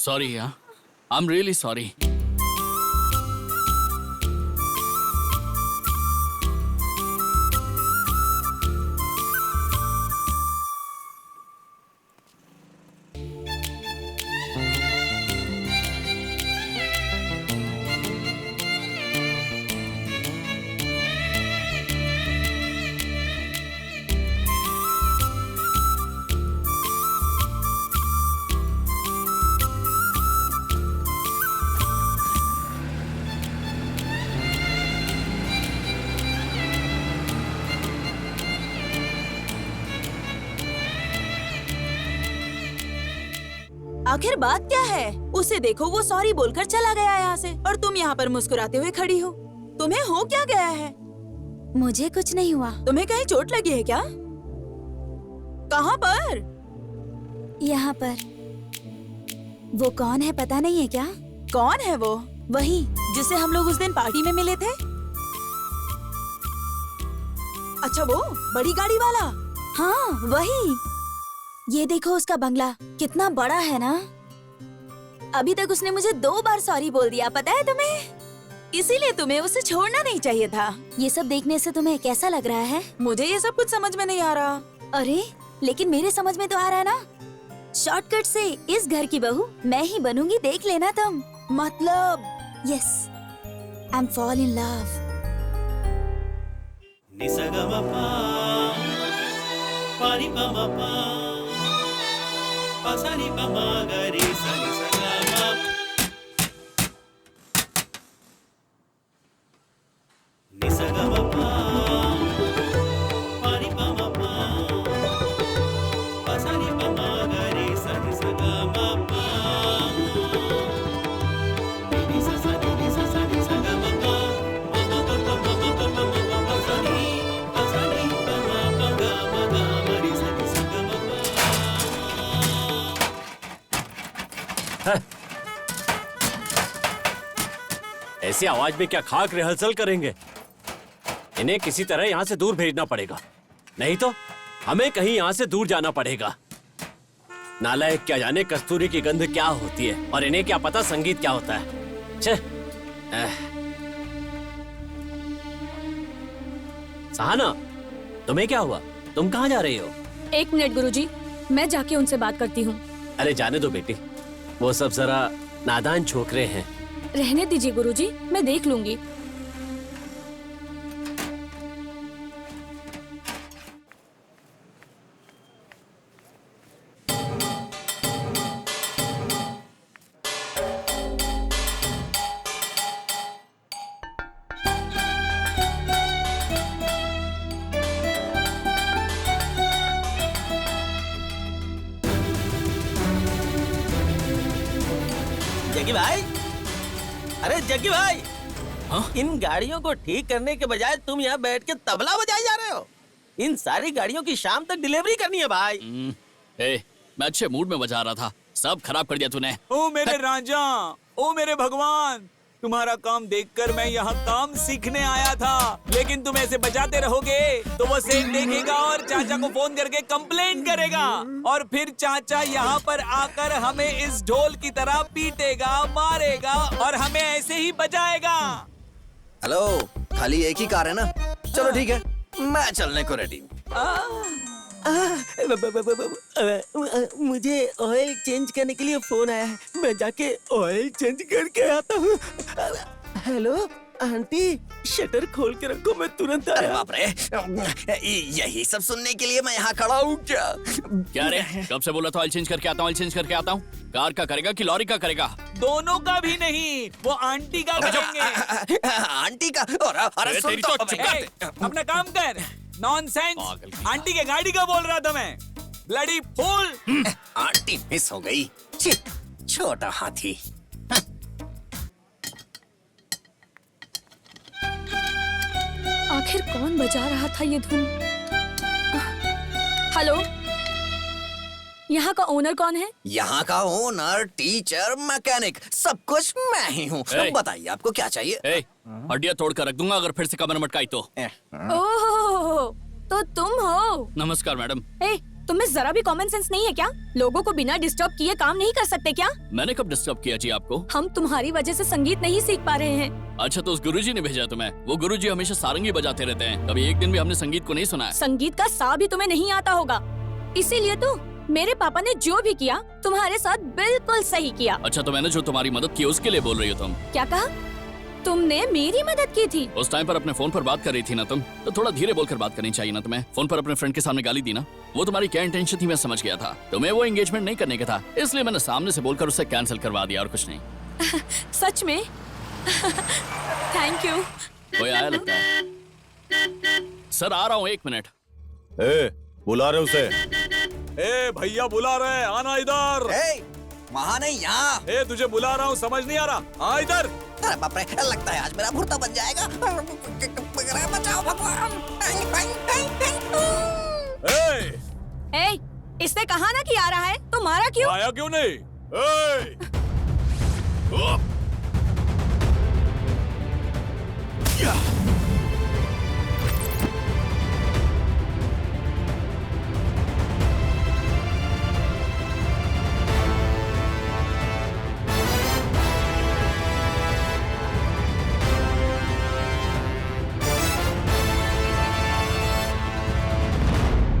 Sorry यार, I am really sorry. आखिर बात क्या है? उसे देखो, वो सॉरी बोलकर चला गया यहाँ से और तुम यहाँ पर मुस्कुराते हुए खड़ी हो। तुम्हें हो क्या गया है? मुझे कुछ नहीं हुआ। तुम्हें कहीं चोट लगी है क्या? कहाँ पर? यहाँ पर। वो कौन है पता नहीं है क्या? कौन है वो? वही जिसे हम लोग उस दिन पार्टी में मिले थे। अच्छा, वो बड़ी गाड़ी वाला? हाँ वही। ये देखो उसका बंगला कितना बड़ा है ना। अभी तक उसने मुझे 2 बार सॉरी बोल दिया, पता है तुम्हें? इसीलिए तुम्हें उसे छोड़ना नहीं चाहिए था। ये सब देखने से तुम्हें कैसा लग रहा है? मुझे ये सब कुछ समझ में नहीं आ रहा। अरे लेकिन मेरे समझ में तो आ रहा है ना। शॉर्टकट से इस घर की बहू मैं ही बनूंगी, देख लेना तुम। मतलब? Yes, I am fall in love. निसगमपा परिपमपा पसरी पमगरी सनि सगम निसगमपा परिपमपा पसरी पमगरी सनि सगमपा नि ससनि सगमपा ऐसी आवाज में क्या खाक रिहर्सल करेंगे? इन्हें किसी तरह यहाँ से दूर भेजना पड़ेगा, नहीं तो हमें कहीं यहाँ से दूर जाना पड़ेगा। नालायक, क्या जाने कस्तूरी की गंध क्या होती है और इन्हें क्या पता संगीत क्या होता है। छे। सहाना, तुम्हें क्या हुआ? तुम कहाँ जा रही हो? 1 मिनट गुरुजी, मैं जाके उनसे बात करती हूँ। अरे जाने दो बेटी, वो सब जरा नादान छोकरे हैं। रहने दीजिए गुरुजी, मैं देख लूंगी। जग्गी भाई, अरे जग्गी भाई, हाँ? इन गाड़ियों को ठीक करने के बजाय तुम यहाँ बैठ के तबला बजाए जा रहे हो। इन सारी गाड़ियों की शाम तक डिलीवरी करनी है भाई। मैं अच्छे मूड में बजा रहा था, सब खराब कर दिया तूने। ओ मेरे राजा, ओ मेरे भगवान, तुम्हारा काम देखकर मैं यहाँ काम सीखने आया था, लेकिन तुम ऐसे बजाते रहोगे तो वो सेठ देखेगा और चाचा को फोन करके कंप्लेंट करेगा और फिर चाचा यहाँ पर आकर हमें इस ढोल की तरह पीटेगा, मारेगा और हमें ऐसे ही बजाएगा। हेलो, खाली एक ही कार है ना? चलो ठीक है, मैं चलने को रेडी। मुझे ऑयल चेंज करने के लिए फोन आया है, मैं जाके ऑयल चेंज करके आता हूँ। हेलो आंटी, शटर खोल के रखो, मैं तुरंत अरे आया। बाप रे, यही सब सुनने के लिए मैं यहाँ खड़ा हूँ क्या? क्या रे, कब से बोला था ऑयल चेंज करके आता हूँ, ऑयल चेंज करके आता हूँ। कार का करेगा कि लॉरी का करेगा? दोनों का भी नहीं, वो आंटी का करेंगे। आंटी का? अरे सुन तेरी तो तो अबे। ए, अपना काम कर। नॉनसेंस, पागल की आंटी के गाड़ी का बोल रहा था मैं। Bloody fool. आंटी मिस हो गई। छी, छोटा हाथी। आखिर कौन बजा रहा था ये धुन? हेलो, यहाँ का ओनर कौन है? यहाँ का ओनर, टीचर, मैकेनिक, सब कुछ मैं ही हूँ। ए। बताइए आपको क्या चाहिए? हड्डियाँ तोड़ कर रख दूंगा अगर फिर से कमर मटकाई तो। ओह, तो तुम हो? नमस्कार मैडम। ए, तुम्हें जरा भी कॉमन सेंस नहीं है क्या? लोगों को बिना डिस्टर्ब किए काम नहीं कर सकते क्या? मैंने कब डिस्टर्ब किया जी आपको? हम तुम्हारी वजह से संगीत नहीं सीख पा रहे हैं। अच्छा तो उस गुरुजी ने भेजा तुम्हें? वो गुरुजी हमेशा सारंगी बजाते रहते हैं, कभी एक दिन भी हमने संगीत को नहीं सुना है। संगीत का सा भी तुम्हें नहीं आता होगा, इसीलिए तो मेरे पापा ने जो भी किया तुम्हारे साथ बिल्कुल सही किया। अच्छा तो मैंने जो तुम्हारी मदद की उसके लिए बोल रही हो तुम? क्या कहा? तुमने मेरी मदद की थी? उस टाइम पर अपने फोन पर बात कर रही थी ना तुम, तो थोड़ा धीरे बोलकर बात करनी चाहिए ना तुम्हें। फोन पर अपने फ्रेंड के सामने गाली दी ना, वो तुम्हारी क्या इंटेंशन थी मैं समझ गया था। तुम्हें वो एंगेजमेंट नहीं करने का था, इसलिए मैंने सामने से बोलकर उसे कैंसिल करवा दिया और कुछ नहीं। सच में? Thank you. कोई आया लगता है। सर आ रहा हूँ, 1 मिनट। ए, बुला रहे उसे। ए भैया बुला रहे हैं, आना इधर। वहाँ नहीं, यहाँ। ए तुझे बुला रहा हूँ, समझ नहीं आ रहा? आ इधर। अरे बाप रे, लगता है आज मेरा भुर्ता बन जाएगा। बचाओ भगवान। ए, इसने कहा ना कि आ रहा है, तो मारा क्यों? आया क्यों नहीं?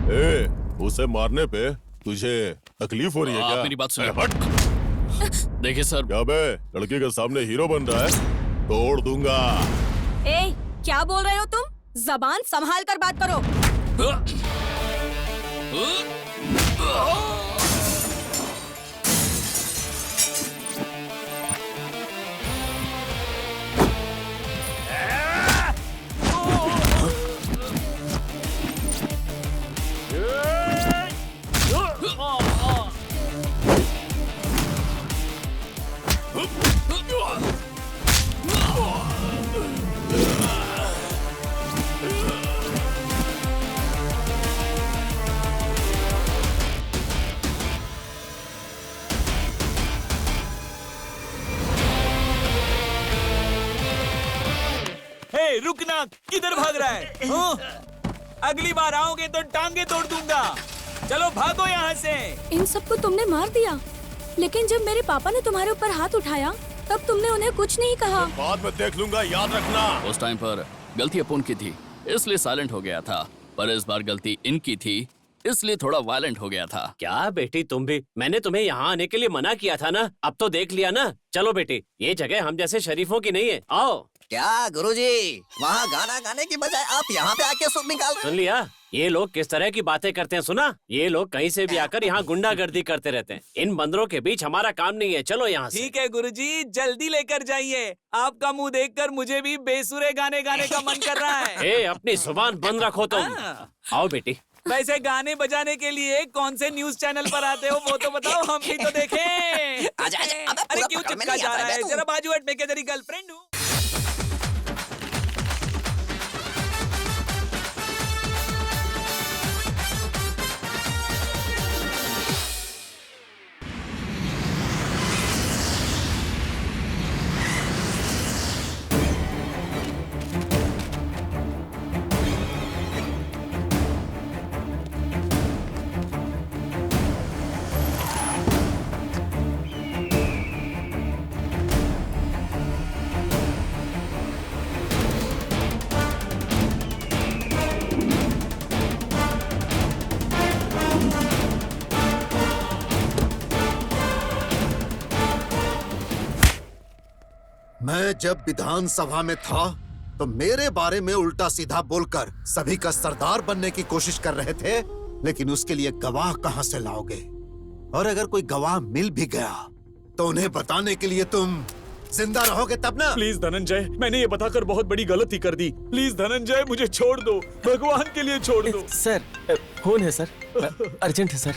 ए, उसे मारने पे तुझे तकलीफ हो रही है क्या? आप मेरी बात सुनिए। अरे हट। देखिए सर, क्या बे, लड़की के सामने हीरो बन रहा है? तोड़ दूंगा। ए, क्या बोल रहे हो तुम? जबान संभाल कर बात करो। हे रुकना, किधर भाग रहा है? अगली बार आओगे तो टांगे तोड़ दूंगा। चलो भागो यहाँ से। इन सबको तुमने मार दिया, लेकिन जब मेरे पापा ने तुम्हारे ऊपर हाथ उठाया तब तुमने उन्हें कुछ नहीं कहा। बाद में देख लूंगा, याद रखना। उस टाइम पर गलती अपुन की थी, इसलिए साइलेंट हो गया था, पर इस बार गलती इनकी थी, इसलिए थोड़ा वायलेंट हो गया था। क्या बेटी तुम भी? मैंने तुम्हें यहाँ आने के लिए मना किया था ना, अब तो देख लिया ना। चलो बेटी, ये जगह हम जैसे शरीफों की नहीं है, आओ। क्या गुरुजी, वहाँ गाना गाने की बजाय आप यहाँ पे आके सुर निकाल रहे सुन लिया? ये लोग किस तरह की बातें करते हैं, सुना? ये लोग कहीं से भी आकर यहाँ गुंडागर्दी करते रहते हैं। इन बंदरों के बीच हमारा काम नहीं है, चलो यहाँ से। ठीक है गुरुजी, जल्दी लेकर जाइए। आपका मुंह देखकर मुझे भी बेसुरे गाने गाने का मन कर रहा है। ए, अपनी जुबान बंद रखो तुम। आओ बेटी। वैसे गाने बजाने के लिए कौन से न्यूज चैनल पर आते हो वो तो बताओ, हम भी तो देखें। आजा, आजा, अबे अरे पूरा क्यों पकड़ में चिपका नहीं जा आता रहा है है? तू। जरा बाजू हट, मैं क्या तेरी गर्लफ्रेंड हूँ? मैं जब विधानसभा में था तो मेरे बारे में उल्टा सीधा बोलकर सभी का सरदार बनने की कोशिश कर रहे थे, लेकिन उसके लिए गवाह कहां से लाओगे? और अगर कोई गवाह मिल भी गया तो उन्हें बताने के लिए तुम जिंदा रहोगे तब ना। प्लीज धनंजय, मैंने ये बताकर बहुत बड़ी गलती कर दी। प्लीज धनंजय, मुझे छोड़ दो, भगवान के लिए छोड़ दो। सर, फोन है सर, अर्जेंट है सर।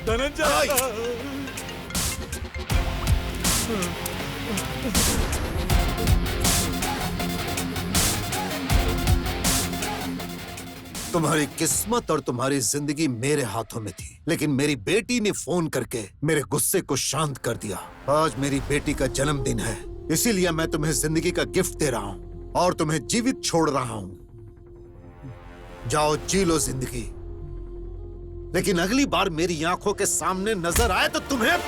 धनंजय, तुम्हारी किस्मत और तुम्हारी जिंदगी मेरे हाथों में थी, लेकिन मेरी बेटी ने फोन करके मेरे गुस्से को शांत कर दिया। आज मेरी बेटी का जन्मदिन है, इसीलिए मैं तुम्हें जिंदगी का गिफ्ट दे रहा हूँ और तुम्हें जीवित छोड़ रहा हूँ। जाओ जी लो जिंदगी, लेकिन अगली बार मेरी आंखों के सामने नजर आए तो तुम्हें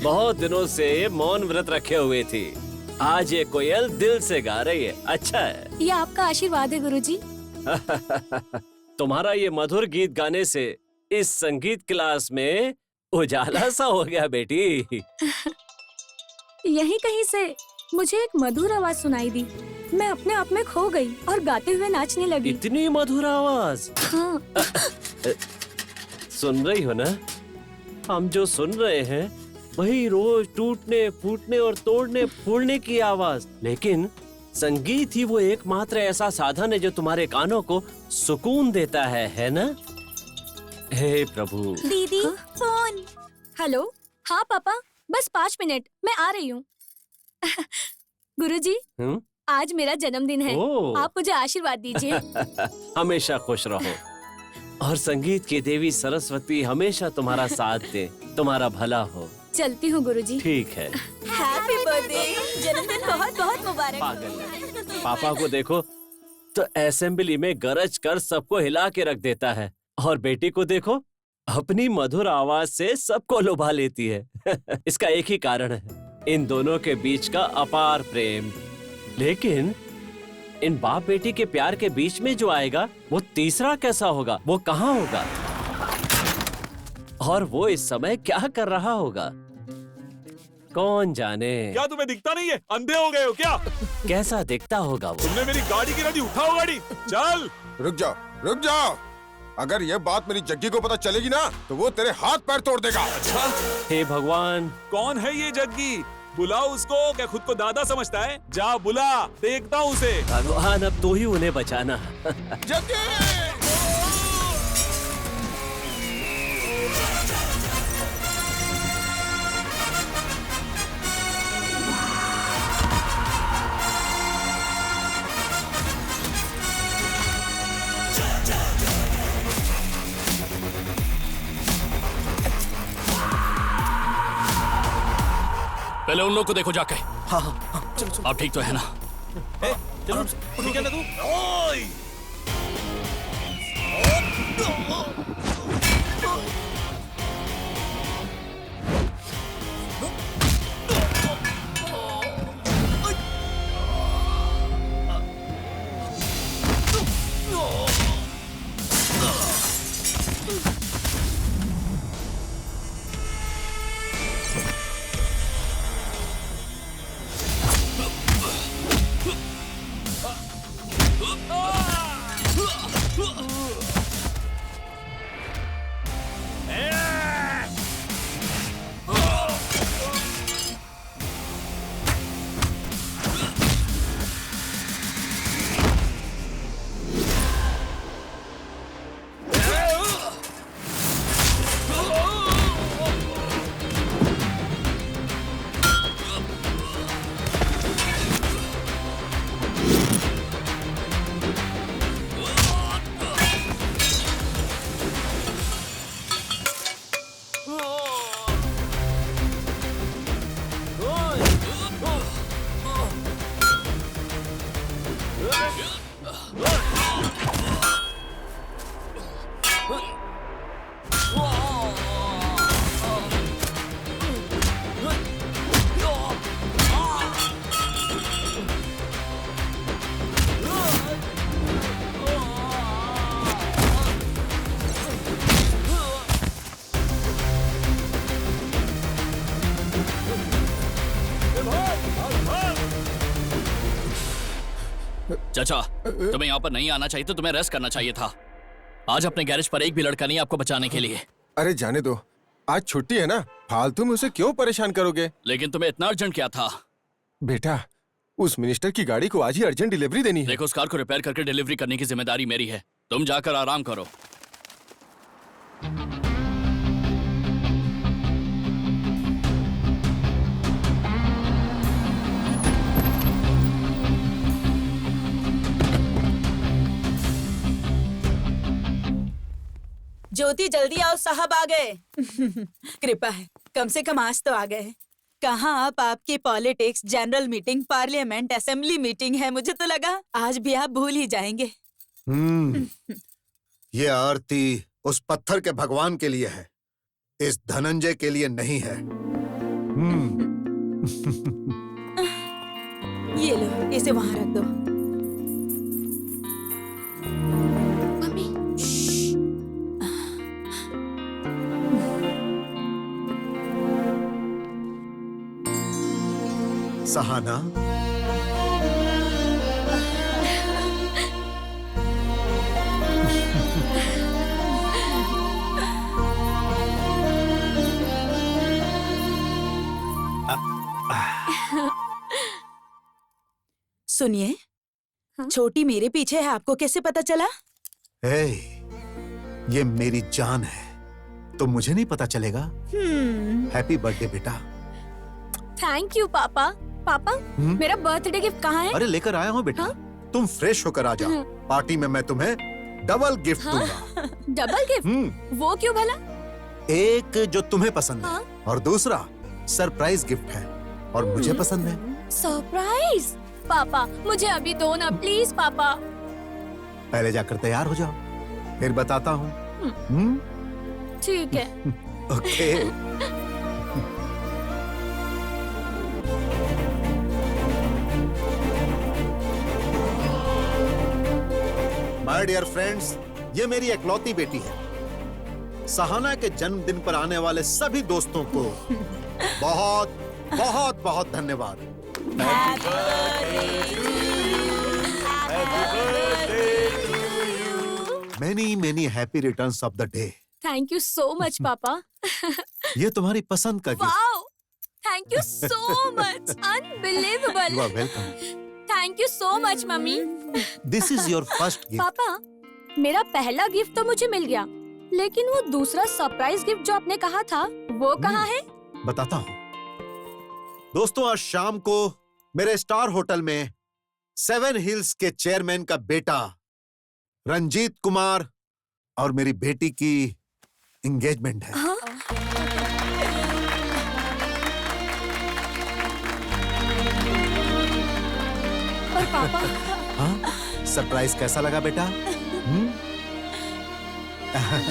बहुत दिनों से मौन व्रत रखे हुए थी, आज ये कोयल दिल से गा रही है। अच्छा है। ये आपका आशीर्वाद है गुरुजी। तुम्हारा ये मधुर गीत गाने से इस संगीत क्लास में उजाला सा हो गया बेटी। यहीं कहीं से मुझे एक मधुर आवाज सुनाई दी। मैं अपने आप में खो गई और गाते हुए नाचने लगी। इतनी मधुर आवाज। हाँ। सुन रही हो ना? हम जो सुन रहे हैं वही रोज टूटने फूटने और तोड़ने फूलने की आवाज, लेकिन संगीत ही वो एकमात्र ऐसा साधन है जो तुम्हारे कानों को सुकून देता है ना? हे प्रभु। दीदी फोन। हेलो। हाँ पापा, बस 5 मिनट, मैं आ रही हूँ। गुरुजी, आज मेरा जन्मदिन है, आप मुझे आशीर्वाद दीजिए। हमेशा खुश रहो और संगीत की देवी सरस्वती हमेशा तुम्हारा साथ दे, तुम्हारा भला हो। चलती हूँ गुरुजी। ठीक है। हैप्पी बर्थडे, जन्मदिन बहुत बहुत मुबारक। पागल। पापा को देखो तो असेंबली में गरज कर सबको हिला के रख देता है, और बेटी को देखो अपनी मधुर आवाज से सबको लुभा लेती है। इसका एक ही कारण है, इन दोनों के बीच का अपार प्रेम। लेकिन इन बाप बेटी के प्यार के बीच में जो आएगा वो तीसरा कैसा होगा, वो कहाँ होगा, और वो इस समय क्या कर रहा होगा, कौन जाने। क्या तुम्हें दिखता नहीं है? अंधे हो गए हो क्या? कैसा दिखता होगा वो? तुमने मेरी गाड़ी गिरा दी, उठाओ गाड़ी, चल। रुक जाओ, रुक जाओ। अगर ये बात मेरी जग्गी को पता चलेगी ना तो वो तेरे हाथ पैर तोड़ देगा। अच्छा? हे भगवान, कौन है ये जग्गी? बुलाओ उसको। क्या खुद को दादा समझता है? जा बुला, देखता हूँ उसे। भगवान अब तू ही उन्हें बचाना। जग्गी! पहले उन लोग को देखो जाके। हाँ हाँ, चलो चलो। आप ठीक तो है ना? चलो ठीक है ना तू? ओए! भाग, भाग, भाग। चाचा, तुम्हें यहाँ पर नहीं आना चाहिए, तो तुम्हें रेस्ट करना चाहिए था। आज अपने गैरेज पर एक भी लड़का नहीं आपको बचाने के लिए। अरे जाने दो, आज छुट्टी है ना, फालतू में उसे क्यों परेशान करोगे? लेकिन तुम्हें इतना अर्जेंट क्या था? बेटा, उस मिनिस्टर की गाड़ी को आज ही अर्जेंट डिलीवरी देनी है। देखो, उस कार को रिपेयर करके डिलीवरी करने की जिम्मेदारी मेरी है। तुम जाकर आराम करो। ज्योति जल्दी आओ, साहब आ गए। कृपा है, कम से कम आज तो आ गए। कहाँ आप? आपकी politics, general meeting, parliament, assembly meeting है। मुझे तो लगा आज भी आप भूल ही जाएंगे। ये आरती उस पत्थर के भगवान के लिए है, इस धनंजय के लिए नहीं है। ये लो, इसे वहां रख दो। मम्मी, सहाना, सुनिए, हाँ? छोटी मेरे पीछे है, आपको कैसे पता चला? हे, ये मेरी जान है, तो मुझे नहीं पता चलेगा? हैप्पी बर्थडे बेटा। थैंक यू पापा। पापा, मेरा बर्थडे गिफ्ट कहाँ है? अरे लेकर आया हूँ बेटा। तुम फ्रेश होकर आ जाओ, पार्टी में मैं तुम्हें डबल गिफ्ट दूंगा। Double gift? वो क्यों भला? एक जो तुम्हें पसंद है, हाँ? और दूसरा सरप्राइज गिफ्ट है, और मुझे पसंद है। सरप्राइज? पापा, मुझे अभी दो ना प्लीज पापा। पहले जाकर तैयार हो जाओ, फिर बताता हूँ। ठीक है। ओके। माय डियर फ्रेंड्स, ये मेरी इकलौती बेटी है। सहाना के जन्मदिन पर आने वाले सभी दोस्तों को बहुत बहुत बहुत धन्यवाद। Many many happy returns of the day. Thank you so much पापा। ये तुम्हारी पसंद का gift. Wow, thank you so much, unbelievable. You are welcome. Thank you so much मम्मी। This is your first gift. पापा, मेरा पहला गिफ्ट तो मुझे मिल गया, लेकिन वो दूसरा सरप्राइज गिफ्ट जो आपने कहा था, वो कहाँ है? बताता हूँ। दोस्तों, आज शाम को मेरे स्टार होटल में 7 हिल्स के चेयरमैन का बेटा रंजीत कुमार और मेरी बेटी की एंगेजमेंट है। हाँ? पर पापा, हाँ? सरप्राइज कैसा लगा बेटा?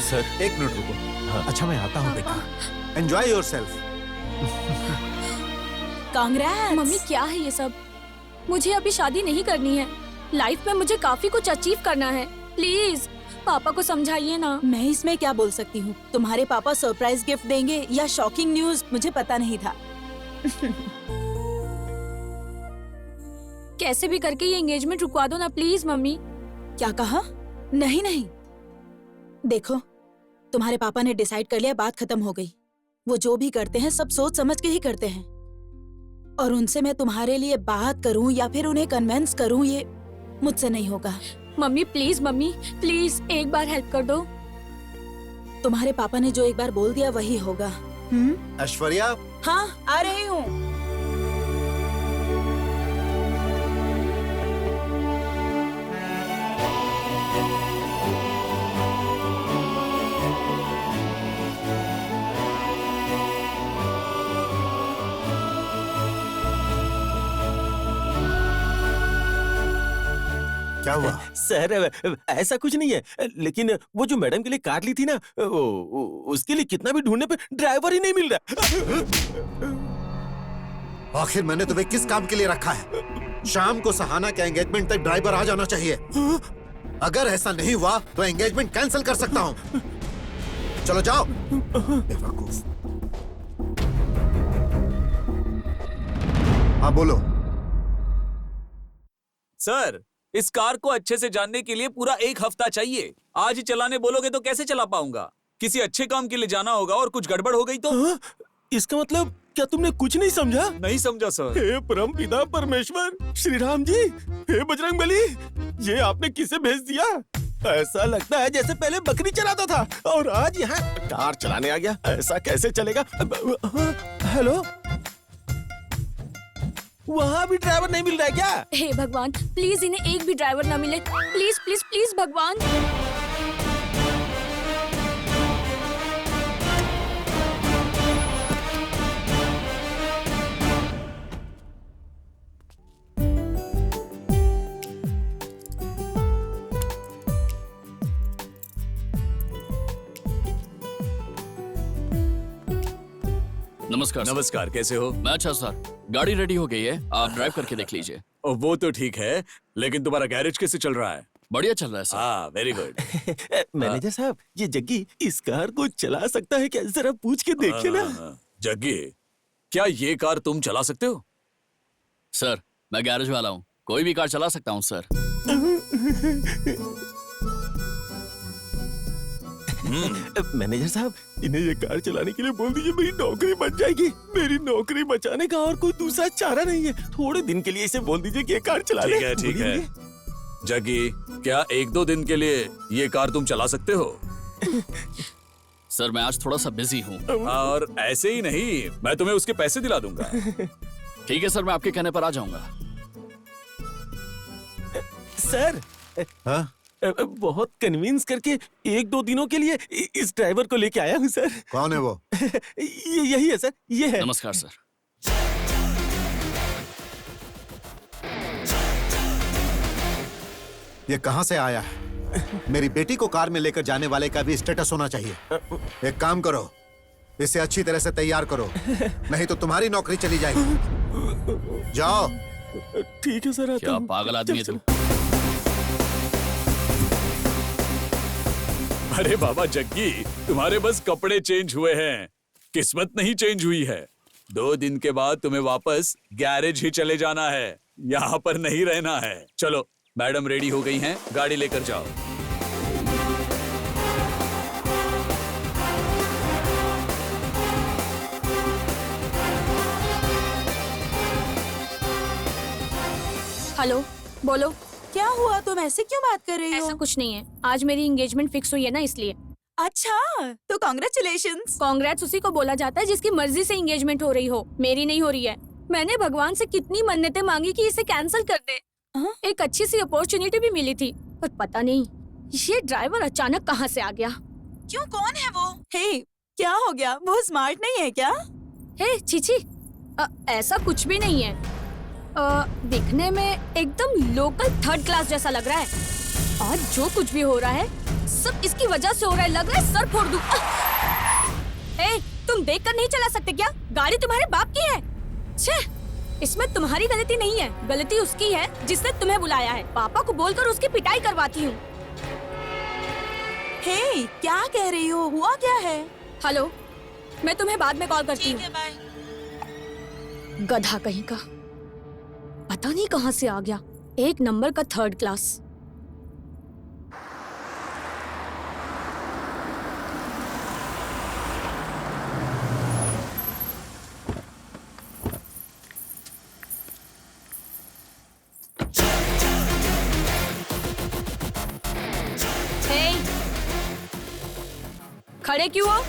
सर, एक मिनट रुको। अच्छा, मैं आता हूँ बेटा। Enjoy yourself. कांग्रेट्स। मम्मी क्या है ये सब? मुझे अभी शादी नहीं करनी है। लाइफ में मुझे काफी कुछ अचीव करना है। प्लीज पापा को समझाइए ना। मैं इसमें क्या बोल सकती हूँ? तुम्हारे पापा सरप्राइज गिफ्ट देंगे या शॉकिंग न्यूज, मुझे पता नहीं था। कैसे भी करके ये एंगेजमेंट रुकवा दो ना प्लीज मम्मी। क्या कहा? नहीं नहीं, देखो, तुम्हारे पापा ने डिसाइड कर लिया, बात खत्म हो गई। वो जो भी करते हैं सब सोच समझ के ही करते हैं, और उनसे मैं तुम्हारे लिए बात करूं या फिर उन्हें कन्विंस करूं, ये मुझसे नहीं होगा। मम्मी प्लीज एक बार हेल्प कर दो। तुम्हारे पापा ने जो एक बार बोल दिया वही होगा। ऐश्वर्या। हाँ, आ रही हूँ। क्या हुआ? सर, ऐसा कुछ नहीं है, लेकिन वो जो मैडम के लिए कार ली थी ना, उसके लिए कितना भी ढूंढने पे ड्राइवर ही नहीं मिल रहा। आखिर मैंने तुम्हें किस काम के लिए रखा है? शाम को सहाना के एंगेजमेंट तक ड्राइवर आ जाना चाहिए। अगर ऐसा नहीं हुआ तो एंगेजमेंट कैंसिल कर सकता हूँ। चलो जाओ। बेवकूफ। हाँ बोलो। सर, इस कार को अच्छे से जानने के लिए पूरा 1 हफ्ता चाहिए। आज ही चलाने बोलोगे तो कैसे चला पाऊंगा? किसी अच्छे काम के लिए जाना होगा और कुछ गड़बड़ हो गई तो? हाँ? इसका मतलब क्या तुमने कुछ नहीं समझा? नहीं समझा सर। हे परम पिता परमेश्वर, श्री राम जी, हे बजरंगबली, ये आपने किसे भेज दिया? ऐसा लगता है जैसे पहले बकरी चलाता था और आज यहाँ कार चलाने आ गया। ऐसा कैसे चलेगा? हेलो, वहाँ भी ड्राइवर नहीं मिल रहा है क्या? हे भगवान, प्लीज इन्हें एक भी ड्राइवर ना मिले। प्लीज प्लीज प्लीज भगवान। नमस्कार सर। नमस्कार, कैसे हो? मैं अच्छा सर, गाड़ी रेडी हो गई है, आप ड्राइव करके देख लीजिए। वो तो ठीक है, लेकिन तुम्हारा गैरेज कैसे चल रहा है? बढ़िया चल रहा है सर। हाँ, वेरी गुड। मैनेजर साहब, ये जग्गी इस कार को चला सकता है क्या? जरा पूछ के देखिए ना। जग्गी, क्या ये कार तुम चला सकते हो? सर, मैं गैरेज वाला हूँ, कोई भी कार चला सकता हूँ सर। मैनेजर साहब, इन्हें ये कार चलाने के लिए बोल दीजिए, मेरी नौकरी बच जाएगी। मेरी नौकरी बचाने का और कोई दूसरा चारा नहीं है। थोड़े दिन के लिए इसे बोल दीजिए कि ये कार चला ले। ठीक है, ठीक है। जग्गी, क्या 1-2 दिन के लिए ये कार तुम चला सकते हो? सर, मैं आज थोड़ा सा बिजी हूँ। और ऐसे ही नहीं, मैं तुम्हें उसके पैसे दिला दूंगा। ठीक है सर, मैं आपके कहने पर आ जाऊंगा। सर, हाँ? बहुत कन्विंस करके 1-2 दिनों के लिए इस ड्राइवर को लेके आया हूँ सर। कौन है वो? यही है सर, ये है। नमस्कार सर। ये कहाँ से आया है? मेरी बेटी को कार में लेकर जाने वाले का भी स्टेटस होना चाहिए। एक काम करो, इसे अच्छी तरह से तैयार करो, नहीं तो तुम्हारी नौकरी चली जाएगी। जाओ। ठीक है सर। क्या पागल आदमी है तू? अरे बाबा जग्गी, तुम्हारे बस कपड़े चेंज हुए हैं, किस्मत नहीं चेंज हुई है। 2 दिन के बाद तुम्हें वापस गैरेज ही चले जाना है, यहाँ पर नहीं रहना है। चलो, मैडम रेडी हो गई हैं, गाड़ी लेकर जाओ। हेलो, बोलो। क्या हुआ? तुम ऐसे क्यों बात कर रही हो? ऐसा कुछ नहीं है, आज मेरी एंगेजमेंट फिक्स हुई है ना, इसलिए। अच्छा, तो कॉन्ग्रेचुलेशंस। कांग्रेट्स उसी को बोला जाता है जिसकी मर्जी से एंगेजमेंट हो रही हो, मेरी नहीं हो रही है। मैंने भगवान से कितनी मन्नतें मांगी कि इसे कैंसिल कर दे। एक अच्छी सी अपॉर्चुनिटी भी मिली थी, पर पता नहीं ये ड्राइवर अचानक कहाँ से आ गया। क्यों, कौन है वो? हे, क्या हो गया? वो स्मार्ट नहीं है क्या? हे चीची, ऐसा कुछ भी नहीं है। दिखने में एकदम लोकल 3rd क्लास जैसा लग रहा है। और जो कुछ भी हो रहा है सब इसकी वजह से हो रहा है। लग रहा है सर फोड़ दूं। ए, तुम देखकर नहीं चला सकते क्या? गाड़ी तुम्हारे बाप की है। छे, इसमें तुम्हारी गलती नहीं है, गलती उसकी है जिसने तुम्हें बुलाया है। पापा को बोलकर उसकी पिटाई करवाती हूँ। हे, क्या कह रही हो? हुआ क्या है? हेलो, मैं तुम्हें बाद में कॉल करती हूँ। गधा कहीं का, पता नहीं कहाँ से आ गया। 1 नंबर का 3rd क्लास। खड़े क्यों हो?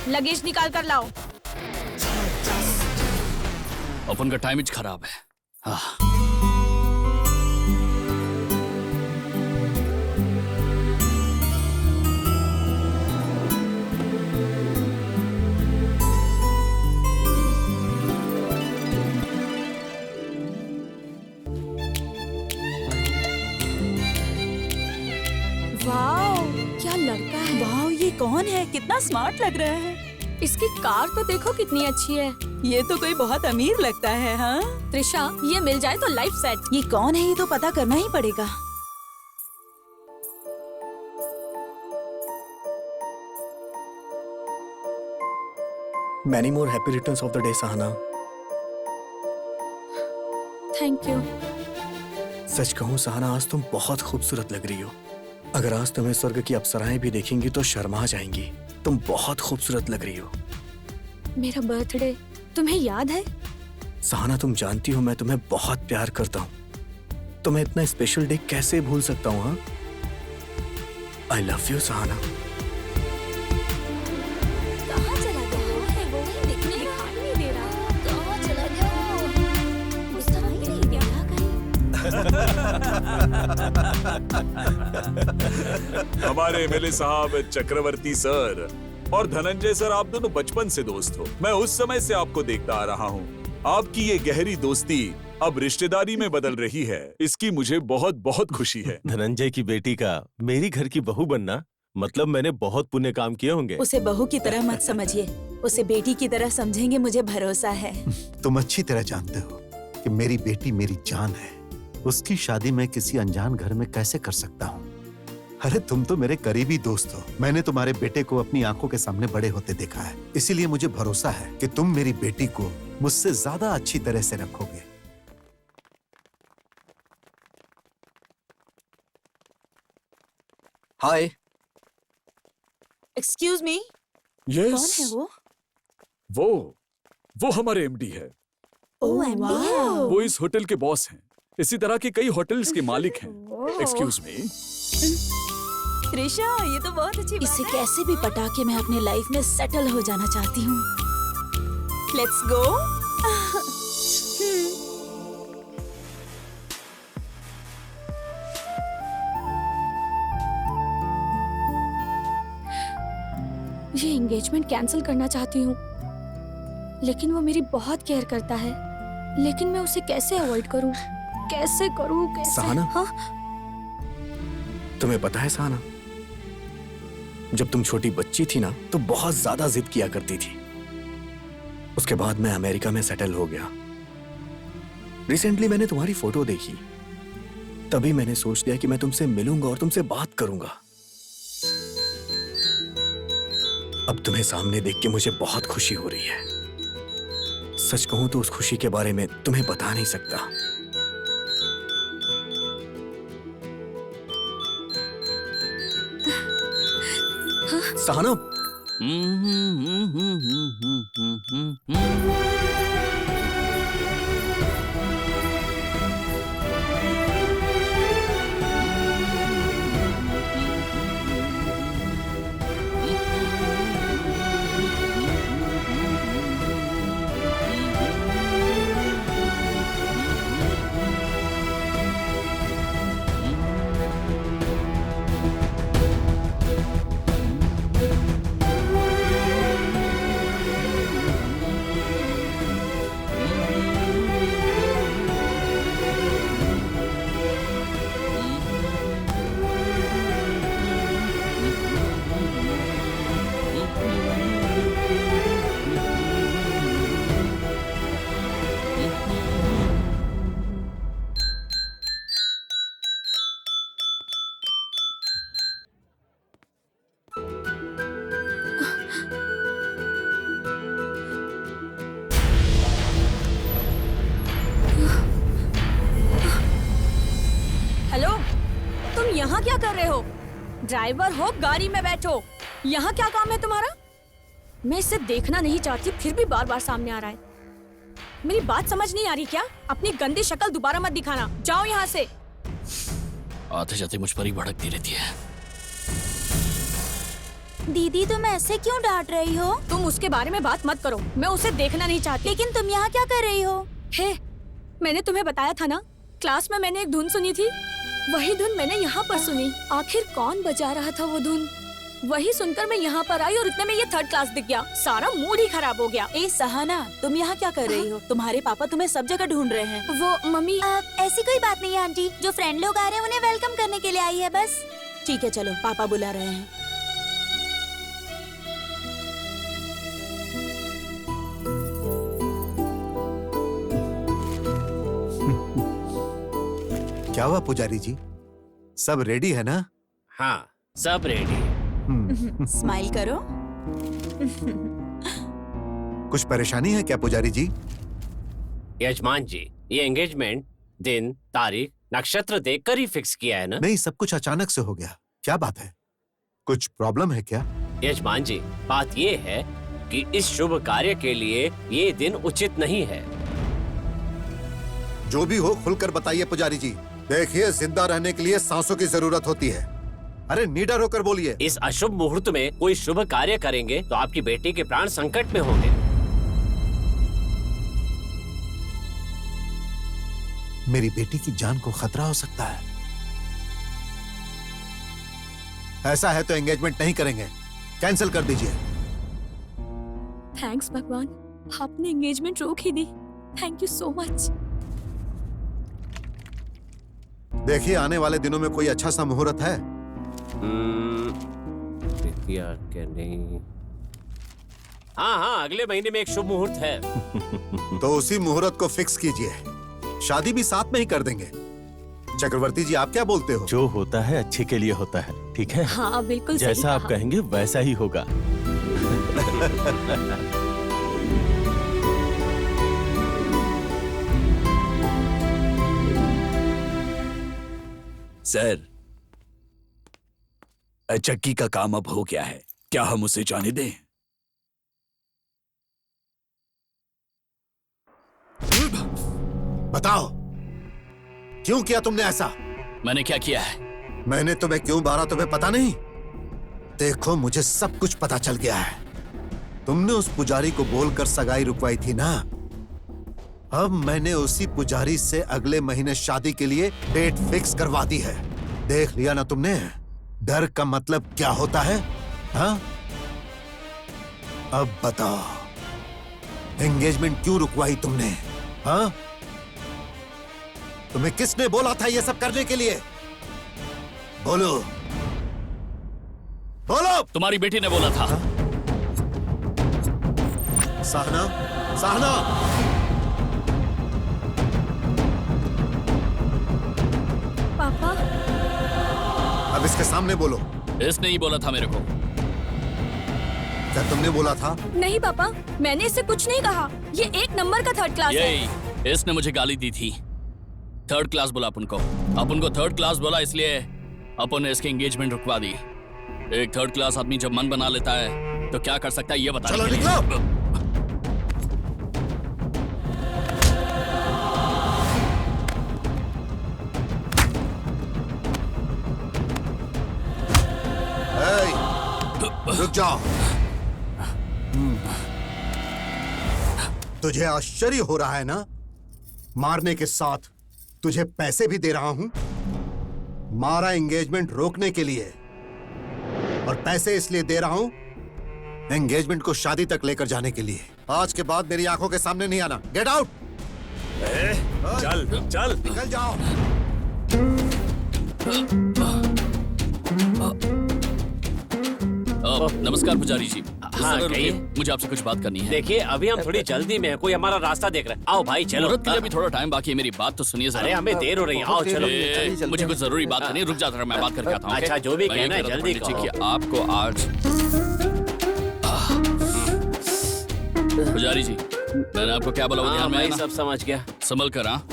लगेज निकाल कर लाओ। अपन का टाइम खराब है। हाँ। वाओ, क्या लड़का है। वाओ, ये कौन है? कितना स्मार्ट लग रहा है। इसकी कार तो देखो कितनी अच्छी है। ये तो कोई बहुत अमीर लगता है। हाँ त्रिशा, ये मिल जाए तो लाइफ सेट। ये कौन है? ये तो पता करना ही पड़ेगा। Many more happy returns of the day, Sahana. Thank you. सच कहूं सहाना, आज तुम बहुत खूबसूरत लग रही हो। अगर आज तुम्हें स्वर्ग की अप्सराएं भी देखेंगी तो शर्मा जाएंगी। तुम बहुत खूबसूरत लग रही हो। मेरा बर्थडे तुम्हें याद है? सहाना, तुम जानती हो मैं तुम्हें बहुत प्यार करता हूँ। तुम्हें इतना स्पेशल डे कैसे भूल सकता हूँ? हाँ, आई लव यू सहाना। कहाँ चला गया है वो? ही दिखने दिखाई नहीं दे रहा। कहाँ चला गया वो? उसका ही नहीं दिखा कहीं। हमारे एमएलए साहब चक्रवर्ती सर और धनंजय सर, आप दोनों बचपन से दोस्त हो। मैं उस समय से आपको देखता आ रहा हूँ। आपकी ये गहरी दोस्ती अब रिश्तेदारी में बदल रही है, इसकी मुझे बहुत बहुत खुशी है। धनंजय की बेटी का मेरी घर की बहू बनना मतलब मैंने बहुत पुण्य काम किए होंगे। उसे बहू की तरह मत समझिए, उसे बेटी की तरह समझेंगे, मुझे भरोसा है। तुम अच्छी तरह जानते हो कि मेरी बेटी मेरी जान है। उसकी शादी मैं किसी अनजान घर में कैसे कर सकता हूँ? अरे तुम तो मेरे करीबी दोस्त हो। मैंने तुम्हारे बेटे को अपनी आंखों के सामने बड़े होते देखा है, इसीलिए मुझे भरोसा है कि तुम मेरी बेटी को मुझसे ज्यादा अच्छी तरह से रखोगे। हाय। एक्सक्यूज मी, यस, कौन है वो? वो हमारे एमडी है। ओह, एमडी है। वो इस होटल के बॉस हैं। इसी तरह के कई होटल्स के मालिक हैं। Excuse me. त्रिशा, ये तो बहुत अच्छी बात है। इसे कैसे भी पटा के मैं अपने लाइफ में सेटल हो जाना चाहती हूँ। Let's go. ये एंगेजमेंट कैंसिल करना चाहती हूँ, लेकिन वो मेरी बहुत केयर करता है। लेकिन मैं उसे कैसे अवॉइड करूँ? कैसे करूँ? कैसे? सहाना, हाँ? तुम्हें पता है सहाना, जब तुम छोटी बच्ची थी ना तो बहुत ज्यादा जिद किया करती थी। उसके बाद मैं अमेरिका में सेटल हो गया। रिसेंटली मैंने तुम्हारी फोटो देखी, तभी मैंने सोच लिया कि मैं तुमसे मिलूंगा और तुमसे बात करूंगा। अब तुम्हें सामने देख के मुझे बहुत खुशी हो रही है। सच कहूं तो उस खुशी के बारे में तुम्हें बता नहीं सकता। सहाना, हेलो, तुम यहाँ क्या कर रहे हो? ड्राइवर हो, गाड़ी में बैठो। यहाँ क्या काम है तुम्हारा? मैं इसे देखना नहीं चाहती, फिर भी बार बार सामने आ रहा है। मेरी बात समझ नहीं आ रही क्या? अपनी गंदी शक्ल दोबारा मत दिखाना। जाओ यहाँ से। आते जाते मुझ पर ही भड़कती रहती है। दीदी, तुम ऐसे क्यों डांट रही हो? तुम उसके बारे में बात मत करो, मैं उसे देखना नहीं चाहती। लेकिन तुम यहाँ क्या कर रही हो? हे, मैंने तुम्हें बताया था ना, क्लास में मैंने एक धुन सुनी थी, वही धुन मैंने यहाँ पर सुनी। आखिर कौन बजा रहा था वो धुन? वही सुनकर मैं यहाँ पर आई और इतने में ये थर्ड क्लास दिख गया। सारा मूड ही खराब हो गया। ए सहाना, तुम यहाँ क्या कर रही हो? तुम्हारे पापा तुम्हें सब जगह ढूंढ रहे हैं। वो मम्मी, ऐसी कोई बात नहीं है आंटी। जो फ्रेंड लोग आ रहे हैं उन्हें वेलकम करने के लिए आई है बस। ठीक है, चलो, पापा बुला रहे हैं। क्या हुआ पुजारी जी, सब रेडी है ना? हाँ, सब रेडी। स्माइल करो। कुछ परेशानी है क्या पुजारी जी? यजमान जी, ये एंगेजमेंट दिन, तारीख नक्षत्र देखकर ही फिक्स किया है ना? नहीं, सब कुछ अचानक से हो गया। क्या बात है? कुछ प्रॉब्लम है क्या? यजमान जी, बात ये है कि इस शुभ कार्य के लिए ये दिन उचित नहीं है। जो भी हो खुलकर बताइए पुजारी जी। देखिए, जिंदा रहने के लिए सांसों की जरूरत होती है। अरे निडर होकर बोलिए। इस अशुभ मुहूर्त में कोई शुभ कार्य करेंगे तो आपकी बेटी के प्राण संकट में होंगे। मेरी बेटी की जान को खतरा हो सकता है। ऐसा है तो एंगेजमेंट नहीं करेंगे, कैंसिल कर दीजिए। थैंक्स भगवान, आपने एंगेजमेंट रोक ही दी। Thank you so much. देखिए, आने वाले दिनों में कोई अच्छा सा मुहूर्त है? के नहीं। हाँ, अगले महीने में एक शुभ मुहूर्त है। तो उसी मुहूर्त को फिक्स कीजिए। शादी भी साथ में ही कर देंगे। चक्रवर्ती जी, आप क्या बोलते हो? जो होता है अच्छे के लिए होता है, ठीक है? हाँ बिल्कुल सही जैसा आप कहा। कहेंगे वैसा ही होगा। सर, जग्गी का काम अब हो गया है, क्या हम उसे जाने दें? बताओ, क्यों किया तुमने ऐसा? मैंने क्या किया है? मैंने तुम्हें क्यों मारा तुम्हें पता नहीं? देखो, मुझे सब कुछ पता चल गया है। तुमने उस पुजारी को बोलकर सगाई रुकवाई थी ना? अब मैंने उसी पुजारी से अगले महीने शादी के लिए डेट फिक्स करवा दी है। देख लिया ना तुमने? डर का मतलब क्या होता है? हाँ? अब बताओ, एंगेजमेंट क्यों रुकवाई तुमने? हाँ? तुम्हें किसने बोला था ये सब करने के लिए? बोलो, बोलो। तुम्हारी बेटी ने बोला था। सहना, सहना, पापा, अब इसके सामने बोलो। इसने ही बोला था मेरे को। क्या तुमने बोला था? नहीं पापा, मैंने इससे कुछ नहीं कहा। ये एक नंबर का थर्ड क्लास है। यही, इसने मुझे गाली दी थी। थर्ड क्लास बोला अपन को थर्ड क्लास बोला, इसलिए अपन ने इसकी एंगेजमेंट रुकवा दी। एक थर्ड क्लास आदमी जब मन बना लेता है तो क्या कर सकता है ये बता। चलो निकलो। रुक जाओ। तुझे आश्चर्य हो रहा है ना? मारने के साथ तुझे पैसे भी दे रहा हूं। मारा एंगेजमेंट रोकने के लिए, और पैसे इसलिए दे रहा हूं एंगेजमेंट को शादी तक लेकर जाने के लिए। आज के बाद मेरी आंखों के सामने नहीं आना। Get out. चल चल, निकल जाओ। नमस्कार पुजारी जी। हाँ, जरा रुकिए, कहिए। मुझे आपसे कुछ बात करनी है। देखिए, अभी हम थोड़ी जल्दी में है, कोई हमारा रास्ता देख रहा है। आओ भाई चलो। मुहूर्त के लिए भी थोड़ा टाइम बाकी है, मेरी बात तो सुनिए जरा। अरे हमें देर हो रही है, आओ चलो। मुझे कुछ जरूरी बात करनी है, रुक जाता मैं बात करके आता हूँ। अच्छा, जो भी मैं ये कहना है, कह रहा था जल्दी पंडित जी कहो। कि आपको आज पुजारी जी, मैंने आपको क्या बोला वो ध्यान में भाई है ना? सब समझ गया। संभल कर। हाँ,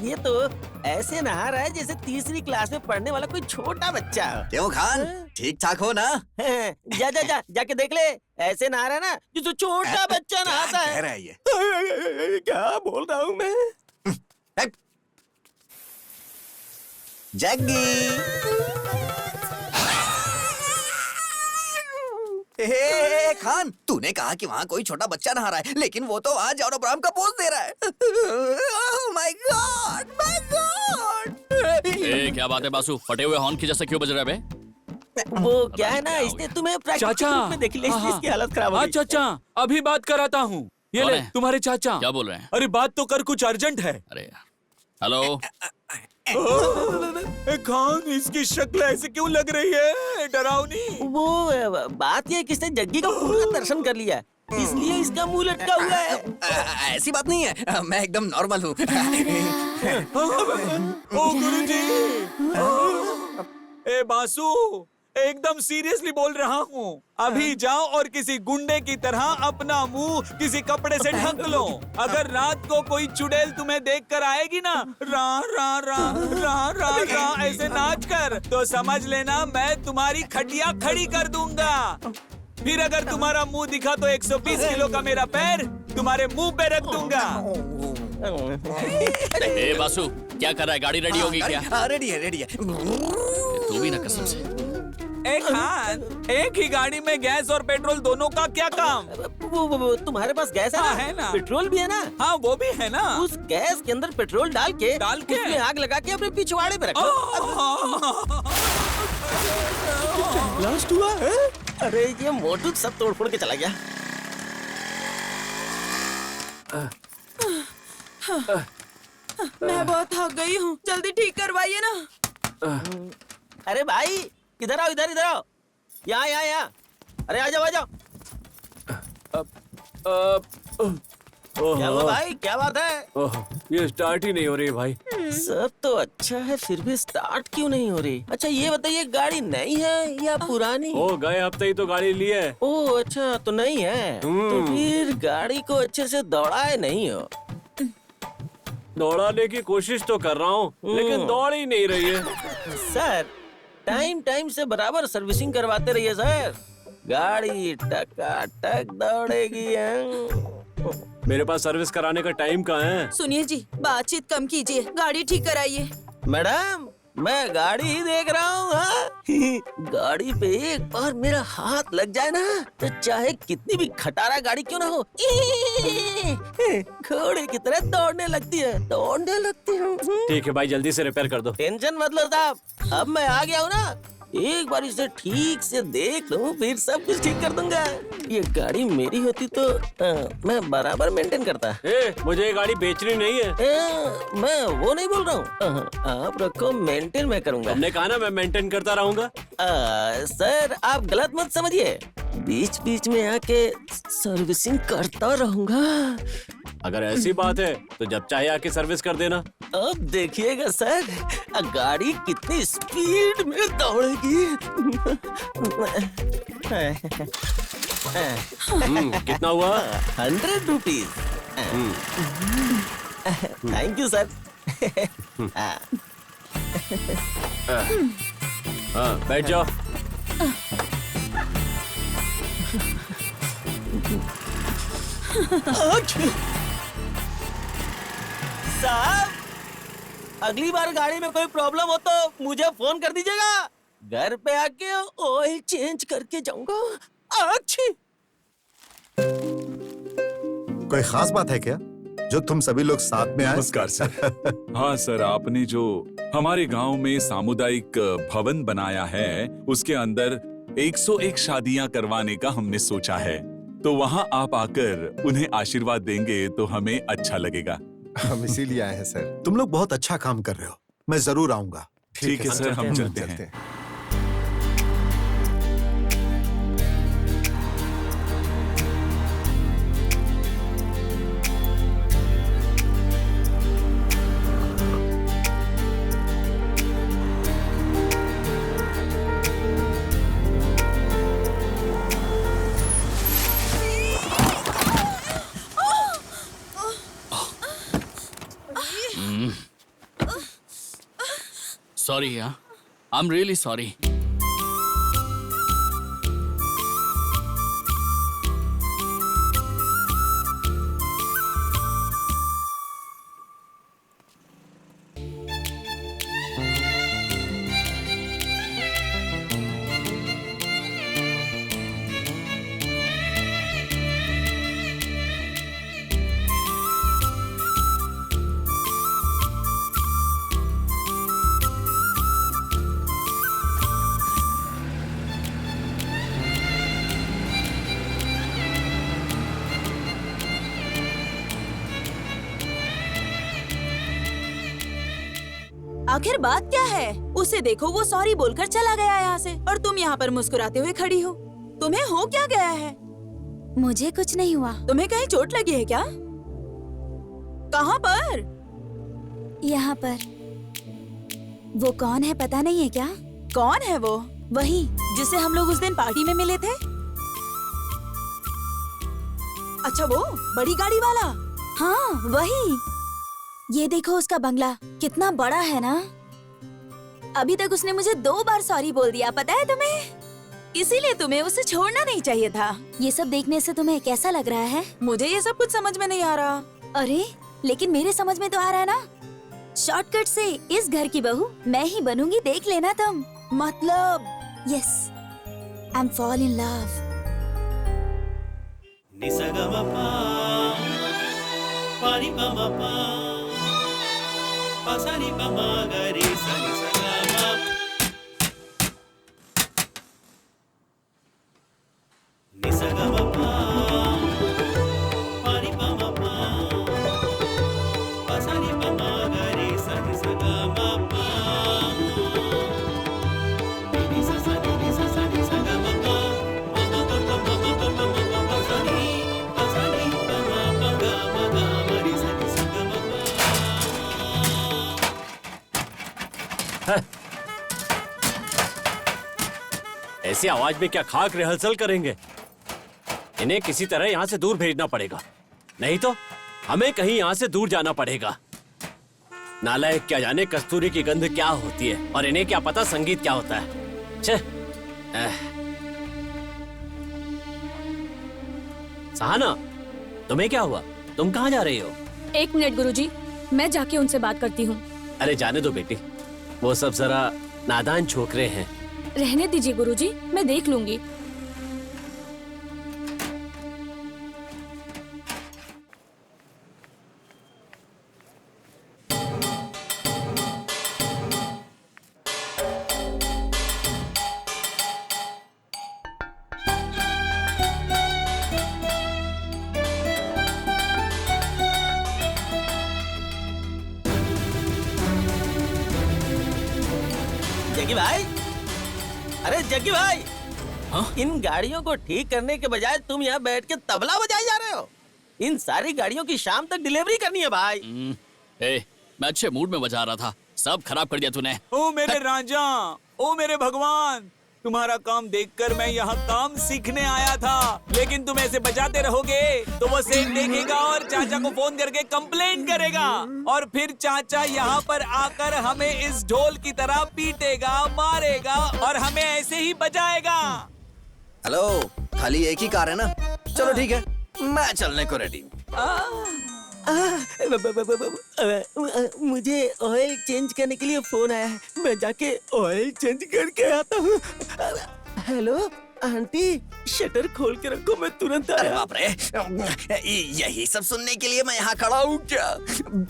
ये तो ऐसे नहा रहा है जैसे तीसरी क्लास में पढ़ने वाला कोई छोटा बच्चा हो। क्यों खान, ठीक ठाक हो ना? जा जा जा जाके देख ले, ऐसे नहा रहा है ना जैसे छोटा बच्चा नहाता है। कह रहा है ये? क्या बोल रहा हूँ मैं? जग्गी, हे खान, तूने कहा कि वहाँ कोई छोटा बच्चा नहा रहा है, लेकिन वो तो आज जॉन अब्राहम का पोज दे रहा है। Oh my God, my God. ए, क्या बात है बासु, फटे हुए हॉर्न की जैसे क्यों बज रहा है बे? वो क्या है ना, इसने तुम्हें प्रैक्टिकल रूप में देख लिया, इसलिए इसकी हालत खराब हो हाँ गई। चाचा, अभी बात कराता हूँ। ये कौन ले है? तुम्हारे चाचा। क्या बोल रहे हैं? अरे बात तो कर, कुछ अर्जेंट है। अरे हेलो, खान, इसकी शक्ल ऐसे क्यों लग रही है, डरावनी? वो बात ये है कि इसने जग्गी का पूरा दर्शन कर लिया है। इसलिए इसका मुंह लटका हुआ है। ऐसी बात नहीं है, मैं एकदम नॉर्मल हूँ। ओ गुरुजी, ए बासु, एकदम सीरियसली बोल रहा हूँ। अभी जाओ और किसी गुंडे की तरह अपना मुंह किसी कपड़े से ढक लो। अगर रात को कोई चुड़ैल तुम्हें देख कर आएगी ना, रा रा रा रा रा रा ऐसे नाच कर, तो समझ लेना मैं तुम्हारी खटिया खड़ी कर दूंगा। फिर अगर तुम्हारा मुंह दिखा तो 120 किलो का मेरा पैर तुम्हारे मुंह पे रख दूंगा। ए बासु, क्या कर रहा है? गाड़ी रेडी होगी क्या? हाँ, रेडी है, रेडी है। तू भी ना कसम से। एक ही गाड़ी में गैस और पेट्रोल दोनों का क्या काम? वो तुम्हारे पास गैस है ना? हाँ, है ना। पेट्रोल भी है ना? हाँ, वो भी है ना। उस गैस के अंदर पेट्रोल डाल के उसमें आग लगा के अपने पिछवाड़े पे रखो। ब्लास्ट हुआ है? अरे ये मोटू सब तोड़ फोड़ के चला गया। मैं बहुत थक गई हूँ, जल्दी ठीक करवाइए ना। अरे भाई इधर आओ, इधर इधर आओ, यहाँ यहाँ यहाँ। अरे आ जाओ आ जाओ। क्या हुआ भाई, क्या बात है? ये स्टार्ट ही नहीं हो रही भाई। सब तो अच्छा है, फिर भी स्टार्ट क्यों नहीं हो रही? अच्छा ये बताइए, गाड़ी नई है या पुरानी? ओ गए हफ्ते ही तो गाड़ी ली है। ओ अच्छा, तो नहीं है। तो फिर गाड़ी को अच्छे से दौड़ाए नहीं हो? दौड़ाने की कोशिश तो कर रहा हूँ, लेकिन दौड़ ही नहीं रही है। सर टाइम टाइम से बराबर सर्विसिंग करवाते रहिए सर, गाड़ी टकाटक दौड़ेगी। मेरे पास सर्विस कराने का टाइम कहाँ है? सुनिए जी, बातचीत कम कीजिए, गाड़ी ठीक कराइए। मैडम मैं गाड़ी ही देख रहा हूँ। गाड़ी पे एक बार मेरा हाथ लग जाए ना, तो चाहे कितनी भी खटारा गाड़ी क्यों ना हो, घोड़े की तरह दौड़ने लगती है, दौड़ने लगती हूँ। ठीक है भाई, जल्दी से रिपेयर कर दो। टेंशन मत लो साहब, अब मैं आ गया हूँ ना, एक बार इसे ठीक से देख लूं, फिर सब कुछ ठीक कर दूंगा। ये गाड़ी मेरी होती तो मैं बराबर मेंटेन करता। मुझे ये गाड़ी बेचनी नहीं है। मैं वो नहीं बोल रहा हूँ, आप रखो, मेंटेन मैं करूंगा। हमने कहा ना मैं मेंटेन करता रहूंगा। सर आप गलत मत समझिए, बीच बीच में आके सर्विसिंग करता रहूंगा। अगर ऐसी बात है तो जब चाहे आके सर्विस कर देना। अब देखिएगा सर, गाड़ी कितनी स्पीड में दौड़ेगी। कितना हुआ? 100 रुपीज। Thank you sir. हाँ बैठ जाओ। साहब अगली बार गाड़ी में कोई प्रॉब्लम हो तो मुझे फोन कर दीजिएगा, घर पे आके ऑयल चेंज करके जाऊंगा। अच्छी कोई खास बात है क्या जो तुम सभी लोग साथ में आए? नमस्कार सर। हाँ सर, आपने जो हमारे गांव में सामुदायिक भवन बनाया है, उसके अंदर 101 शादियां करवाने का हमने सोचा है, तो वहाँ आप आकर उन्हें आशीर्वाद देंगे तो हमें अच्छा लगेगा। हम इसीलिए आए हैं सर। तुम लोग बहुत अच्छा काम कर रहे हो, मैं जरूर आऊंगा। ठीक है सर, हम चलते हैं। Sorry, yeah. I'm really sorry. आखिर बात क्या है? उसे देखो, वो सॉरी बोलकर चला गया यहाँ से, और तुम यहाँ पर मुस्कुराते हुए खड़ी हो। तुम्हें हो क्या गया है? मुझे कुछ नहीं हुआ। तुम्हें कहीं चोट लगी है क्या? कहाँ पर? यहाँ पर। वो कौन है पता नहीं है क्या? कौन है वो? वही जिसे हम लोग उस दिन पार्टी में मिले थे। अच्छा वो बड़ी गाड़ी वाला? हाँ वही। ये देखो उसका बंगला कितना बड़ा है ना। अभी तक उसने मुझे 2 बार सॉरी बोल दिया, पता है तुम्हें? इसीलिए तुम्हें उसे छोड़ना नहीं चाहिए था। ये सब देखने से तुम्हें कैसा लग रहा है? मुझे ये सब कुछ समझ में नहीं आ रहा। अरे लेकिन मेरे समझ में तो आ रहा है ना। शॉर्टकट से इस घर की बहू मैं ही बनूंगी, देख लेना तुम। मतलब? Yes, I am fall in love. ऐसी आवाज में क्या खाक रिहर्सल करेंगे? इन्हें किसी तरह यहाँ से दूर भेजना पड़ेगा, नहीं तो हमें कहीं यहाँ से दूर जाना पड़ेगा। नालायक, क्या जाने कस्तूरी की गंध क्या होती है और इन्हें क्या पता संगीत क्या होता है। छे। सहाना, तुम्हें क्या हुआ? तुम कहाँ जा रही हो? 1 मिनट गुरुजी, मैं जाके उनसे बात करती हूँ। अरे जाने दो बेटी, वो सब जरा नादान छोकरे हैं। रहने दीजिए गुरुजी, मैं देख लूंगी। जग्गी भाई, अरे जग्गी भाई, हाँ? इन गाड़ियों को ठीक करने के बजाय तुम यहाँ बैठ के तबला बजाए जा रहे हो। इन सारी गाड़ियों की शाम तक डिलीवरी करनी है भाई। मैं अच्छे मूड में बजा रहा था, सब खराब कर दिया तूने। ओ मेरे राजा, ओ मेरे भगवान, तुम्हारा काम देखकर मैं यहाँ काम सीखने आया था, लेकिन तुम ऐसे बजाते रहोगे तो वो सेठ देखेगा और चाचा को फोन करके कंप्लेंट करेगा, और फिर चाचा यहाँ पर आकर हमें इस ढोल की तरह पीटेगा, मारेगा और हमें ऐसे ही बजाएगा। हेलो, खाली एक ही कार है ना? चलो ठीक है, मैं चलने को रेडी। मुझे ऑयल चेंज करने के लिए फोन आया है, मैं जाके ऑयल चेंज करके आता हूँ। हेलो आंटी, शटर खोल के रखो, मैं तुरंत अरे आया। बाप रे, यही सब सुनने के लिए मैं यहाँ खड़ा हूँ क्या?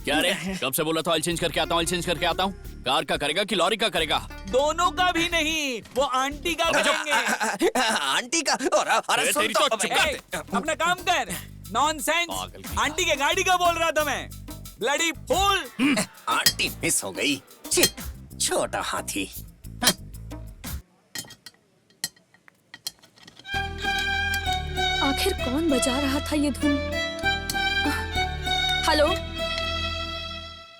क्या रे, कब से बोला था ऑयल चेंज करके आता हूँ, ऑयल चेंज करके आता हूँ। कार का करेगा कि लॉरी का करेगा? दोनों का भी नहीं, वो आंटी का करेंगे। आंटी का? अरे सुन तेरी तो, तो चुप कर। अपना काम कर। नॉनसेंस, आंटी के गाड़ी का बोल रहा था मैं। Bloody fool. आंटी मिस हो गई। छी, छोटा हाथी। आखिर कौन बजा रहा था ये धुन? हेलो,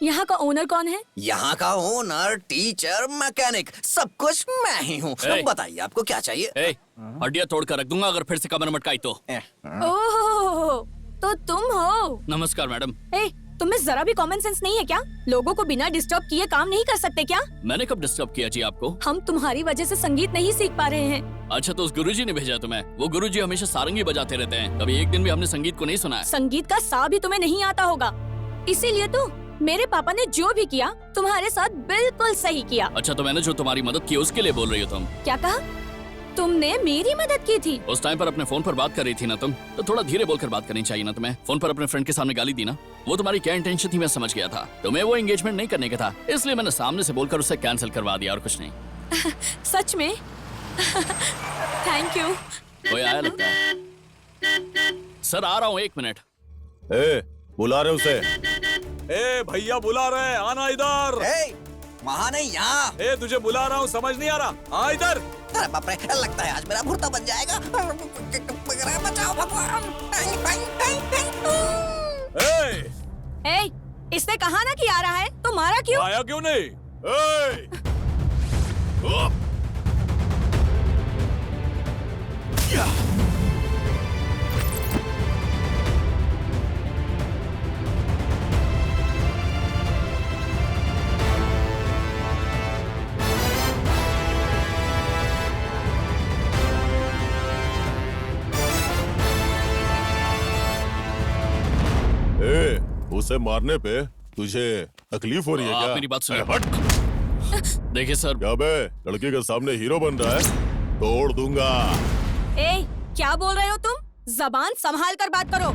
यहाँ का ओनर कौन है? यहाँ का ओनर, टीचर, मैकेनिक, सब कुछ मैं ही हूँ। ए! बताइए आपको क्या चाहिए? हड्डियाँ तोड़ कर रख दूंगा अगर फिर से कमर मटकाई तो। ओह, तो तुम हो? नमस्कार मैडम। तुम्हें जरा भी कॉमन सेंस नहीं है क्या? लोगों को बिना डिस्टर्ब किए काम नहीं कर सकते क्या? मैंने कब डिस्टर्ब किया जी आपको? हम तुम्हारी वजह से संगीत नहीं सीख पा रहे हैं। अच्छा, तो उस गुरुजी ने भेजा तुम्हें? वो गुरुजी हमेशा सारंगी बजाते रहते हैं, कभी एक दिन भी हमने संगीत को नहीं सुना है। संगीत का सा भी तुम्हें नहीं आता होगा, इसीलिए तो मेरे पापा ने जो भी किया तुम्हारे साथ बिल्कुल सही किया। अच्छा, तो मैंने जो तुम्हारी मदद की उसके लिए बोल रही हो तुम? क्या कहा? तुमने मेरी मदद की थी? उस टाइम पर अपने फोन पर बात कर रही थी ना तुम, तो थोड़ा धीरे बोलकर बात करनी चाहिए ना तुम्हें। फोन पर अपने फ्रेंड के सामने गाली दी ना, वो तुम्हारी क्या इंटेंशन थी मैं समझ गया था। तुम्हें वो एंगेजमेंट नहीं करने का था, इसलिए मैंने सामने से बोलकर उसे कैंसिल करवा दिया और कुछ नहीं। सच में? Thank you. कोई आया लगता है। सर आ रहा हूँ, 1 मिनट। बुला रहे उसे। भैया बुला रहे हैं, आना इधर। वहाँ नहीं, यहाँ। तुझे बुला रहा हूँ, समझ नहीं आ रहा? आ इधर। अरे बाप रे, लगता है आज मेरा भुर्ता बन जाएगा। लग रहा है, बचाओ भगवान। ए, इसने कहा ना कि आ रहा है, तो मारा क्यों? आया क्यों नहीं? उसे मारने पे तुझे तकलीफ हो रही है आप क्या? मेरी बात सुनिए। अरे हट! देखिए सर, क्या बे, लड़की के सामने हीरो बन रहा है? तोड़ दूंगा। ए, क्या बोल रहे हो तुम? जबान संभाल कर बात करो।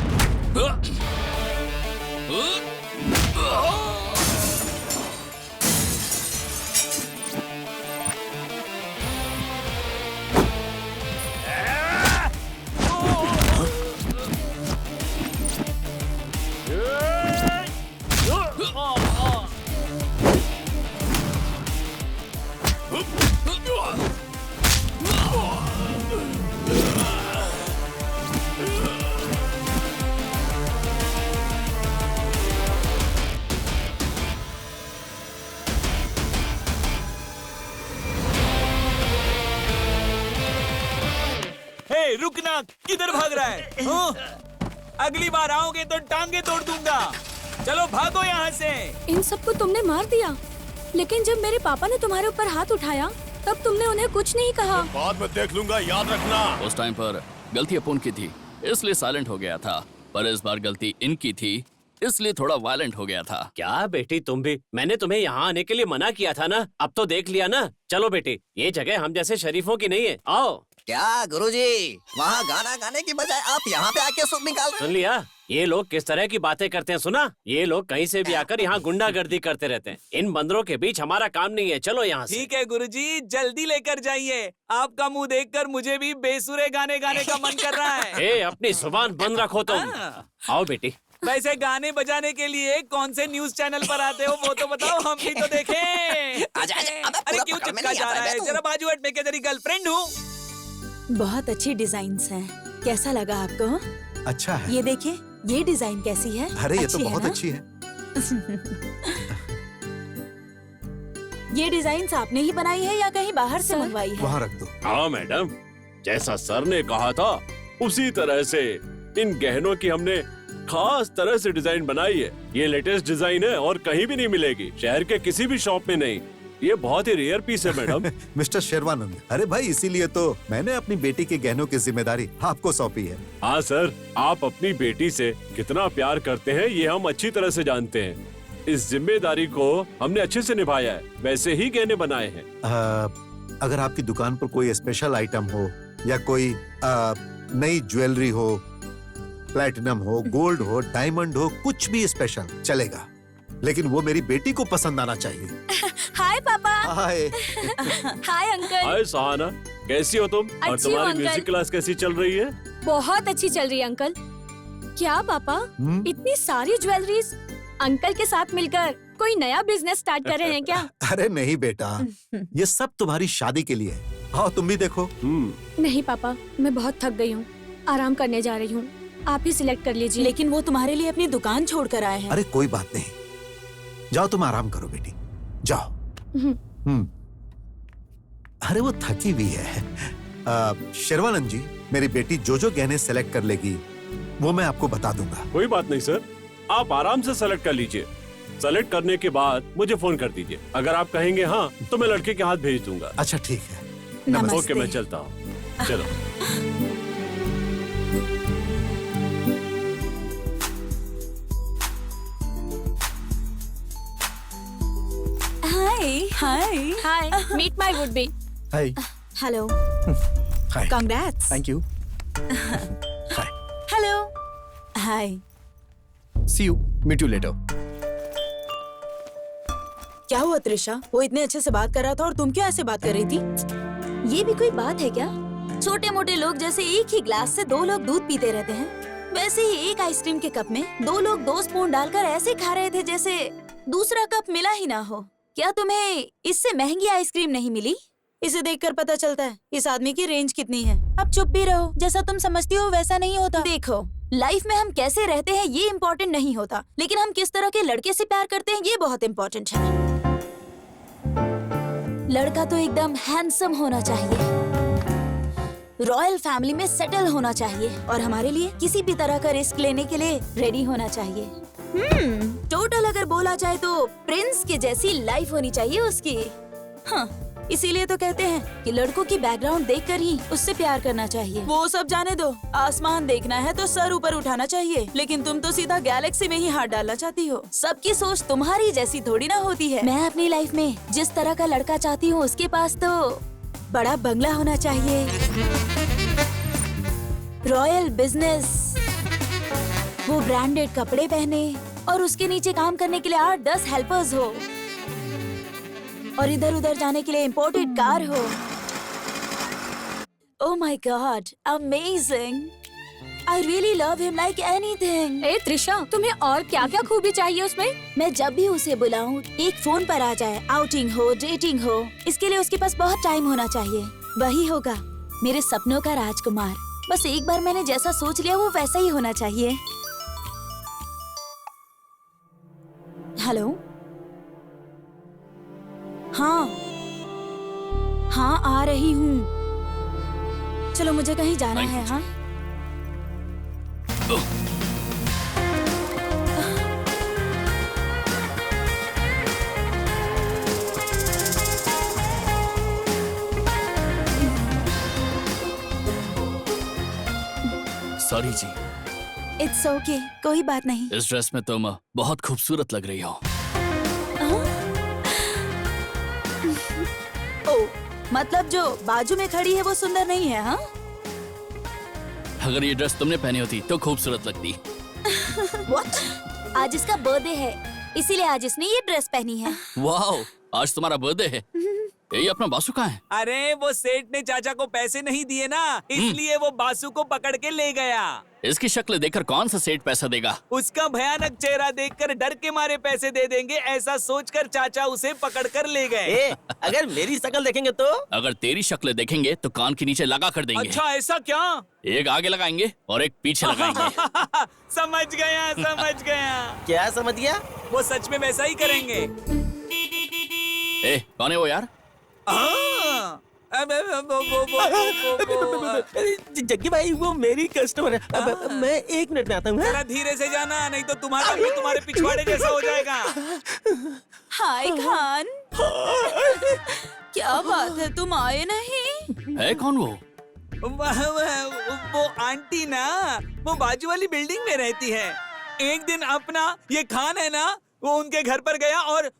हे, रुकना, किधर भाग रहा है? हाँ? अगली बार आओगे तो टांगे तोड़ दूंगा। चलो भागो यहाँ से। इन सबको तुमने मार दिया, लेकिन जब मेरे पापा ने तुम्हारे ऊपर हाथ उठाया तब तुमने उन्हें कुछ नहीं कहा। बाद में देख लूंगा, याद रखना। उस टाइम पर गलती अपुन की थी, इसलिए साइलेंट हो गया था, पर इस बार गलती इनकी थी, इसलिए थोड़ा वायलेंट हो गया था। क्या बेटी तुम भी? मैंने तुम्हें यहाँ आने के लिए मना किया था ना, अब तो देख लिया ना। चलो बेटी, ये जगह हम जैसे शरीफों की नहीं है, आओ। क्या गुरुजी, वहाँ गाना गाने की बजाय आप यहाँ पे आके सुर निकाल रहे सुन लिया? ये लोग किस तरह की बातें करते हैं, सुना? ये लोग कहीं से भी आकर यहाँ गुंडागर्दी करते रहते हैं। इन बंदरों के बीच हमारा काम नहीं है, चलो यहाँ से। ठीक है गुरुजी, जल्दी लेकर जाइए। आपका मुंह देखकर मुझे भी बेसुरे गाने गाने का मन कर रहा है। ए, अपनी जुबान बंद रखो तुम। आओ बेटी। वैसे गाने बजाने के लिए कौन से न्यूज चैनल पर आते हो वो तो बताओ, हम भी तो देखें। अरे क्यों चिपका जा रहा है? जरा बाजू हट, मैं क्या तेरी गर्लफ्रेंड हूँ? बहुत अच्छी डिजाइन्स हैं। कैसा लगा आपको? अच्छा है। ये देखिए, ये डिजाइन कैसी है? अरे ये तो अच्छी है बहुत ना? अच्छी है। ये डिजाइन्स आपने ही बनाई है या कहीं बाहर से मंगवाई है? वहाँ रख दो। हाँ मैडम, जैसा सर ने कहा था उसी तरह से इन गहनों की हमने खास तरह से डिजाइन बनाई है। ये लेटेस्ट डिजाइन है और कहीं भी नहीं मिलेगी, शहर के किसी भी शॉप में नहीं। ये बहुत ही रेयर पीस है मैडम। मिस्टर शेरवानंद, अरे भाई इसीलिए तो मैंने अपनी बेटी के गहनों की जिम्मेदारी आपको सौंपी है। हाँ सर, आप अपनी बेटी से कितना प्यार करते हैं ये हम अच्छी तरह से जानते हैं। इस जिम्मेदारी को हमने अच्छे से निभाया है, वैसे ही गहने बनाए हैं। अगर आपकी दुकान पर कोई स्पेशल आइटम हो या कोई नई ज्वेलरी हो, प्लैटिनम हो, गोल्ड हो, डायमंड हो, कुछ भी स्पेशल चलेगा, लेकिन वो मेरी बेटी को पसंद आना चाहिए। हाय पापा। हाय। Hi uncle. हाय सहाना, कैसी हो तुम? और अच्छी हूँ, तुम्हारी अंकल। म्यूजिक क्लास कैसी चल रही है? बहुत अच्छी चल रही है अंकल। क्या पापा, इतनी सारी ज्वेलरीज? अंकल के साथ मिलकर कोई नया बिजनेस स्टार्ट कर रहे हैं क्या? अरे नहीं बेटा, ये सब तुम्हारी शादी के लिए है। आओ तुम भी देखो। नहीं पापा, मैं बहुत थक गई हूँ, आराम करने जा रही हूँ। आप ही सिलेक्ट कर लीजिए। लेकिन वो तुम्हारे लिए अपनी दुकान छोड़कर आए हैं। अरे कोई बात नहीं, जाओ तुम आराम करो बेटी, जाओ। अरे वो थकी भी है। शेरवानंद जी, मेरी बेटी जो जो गहने सेलेक्ट कर लेगी वो मैं आपको बता दूंगा। कोई बात नहीं सर, आप आराम से सेलेक्ट कर लीजिए। सेलेक्ट करने के बाद मुझे फोन कर दीजिए। अगर आप कहेंगे हाँ तो मैं लड़के के हाथ भेज दूंगा। अच्छा ठीक है। नमस्ते। ओके, मैं चलता हूँ। चलो। Hi hi hi, meet my would be. Hi. Hello. Hi. Congrats. Thank you. Hello. Hi. See you, meet you later. क्या हुआ त्रिशा? वो इतने अच्छे से बात कर रहा था और तुम क्यों ऐसे बात कर रही थी? ये भी कोई बात है क्या? छोटे मोटे लोग जैसे एक ही ग्लास से दो लोग दूध पीते रहते हैं, वैसे ही एक आइसक्रीम के कप में दो लोग 2 स्पून डालकर ऐसे खा रहे थे जैसे दूसरा कप मिला ही ना हो। क्या तुम्हें इससे महंगी आइसक्रीम नहीं मिली? इसे देखकर पता चलता है इस आदमी की रेंज कितनी है। अब चुप भी रहो, जैसा तुम समझती हो वैसा नहीं होता। देखो, लाइफ में हम कैसे रहते हैं ये इम्पोर्टेंट नहीं होता, लेकिन हम किस तरह के लड़के से प्यार करते हैं ये बहुत इम्पोर्टेंट है। लड़का तो एकदम हैंडसम होना चाहिए, रॉयल फैमिली में सेटल होना चाहिए और हमारे लिए किसी भी तरह का रिस्क लेने के लिए रेडी होना चाहिए। टोटल अगर बोला जाए तो प्रिंस के जैसी लाइफ होनी चाहिए उसकी। हाँ, इसीलिए तो कहते हैं कि लड़कों की बैकग्राउंड देखकर ही उससे प्यार करना चाहिए। वो सब जाने दो, आसमान देखना है तो सर ऊपर उठाना चाहिए, लेकिन तुम तो सीधा गैलेक्सी में ही हाथ डालना चाहती हो। सबकी सोच तुम्हारी जैसी थोड़ी ना होती है। मैं अपनी लाइफ में जिस तरह का लड़का चाहती हूँ उसके पास तो बड़ा बंगला होना चाहिए, रॉयल बिजनेस, वो ब्रांडेड कपड़े पहने और उसके नीचे काम करने के लिए 8-10 हेल्पर्स हो और इधर उधर जाने के लिए इम्पोर्टेड कार हो। Oh my God, amazing! I really love him like anything. ए त्रिशा, तुम्हें और क्या क्या खूबी चाहिए उसमें? मैं जब भी उसे बुलाऊं एक फोन पर आ जाए, आउटिंग हो, डेटिंग हो, इसके लिए उसके पास बहुत टाइम होना चाहिए। वही होगा मेरे सपनों का राजकुमार। बस एक बार मैंने जैसा सोच लिया वो वैसा ही होना चाहिए। हेलो, हाँ हाँ आ रही हूँ। चलो मुझे कहीं जाना है। हाँ सॉरी जी। इट्स ओके, कोई बात नहीं। इस ड्रेस में तुम बहुत खूबसूरत लग रही हो। ओ, मतलब जो बाजू में खड़ी है वो सुंदर नहीं है? हाँ, अगर ये ड्रेस तुमने पहनी होती तो खूबसूरत लगती। What? आज इसका बर्थडे है, इसीलिए आज इसने ये ड्रेस पहनी है। वाओ, आज तुम्हारा बर्थडे है। ये अपना बासु कहाँ है? अरे वो सेठ ने चाचा को पैसे नहीं दिए ना, इसलिए वो बासु को पकड़ के ले गया। इसकी शक्ल देखकर कौन सा सेठ पैसा देगा? उसका भयानक चेहरा देखकर डर के मारे पैसे दे देंगे, ऐसा सोचकर चाचा उसे पकड़ कर ले गए। अगर मेरी शक्ल देखेंगे तो? अगर तेरी शक्ल देखेंगे तो कान के नीचे लगा कर देंगे। अच्छा, ऐसा क्या? एक आगे लगाएंगे और एक पीछे लगाएंगे। समझ गया, समझ गया। क्या समझ गया? वो सच में वैसा ही करेंगे। कौन है वो यार? जग्गी भाई, वो मेरी कस्टमर है। मैं 1 मिनट में आता हूँ। जरा धीरे से जाना, नहीं तो तुम्हारा भी तुम्हारे पिछवाड़े जैसा हो जाएगा। हाय खान, क्या बात है, तुम आए नहीं? है कौन वो? वो आंटी ना, वो बाजू वाली बिल्डिंग में रहती है। एक दिन अपना ये खान है ना, वो उनके घर पर गया और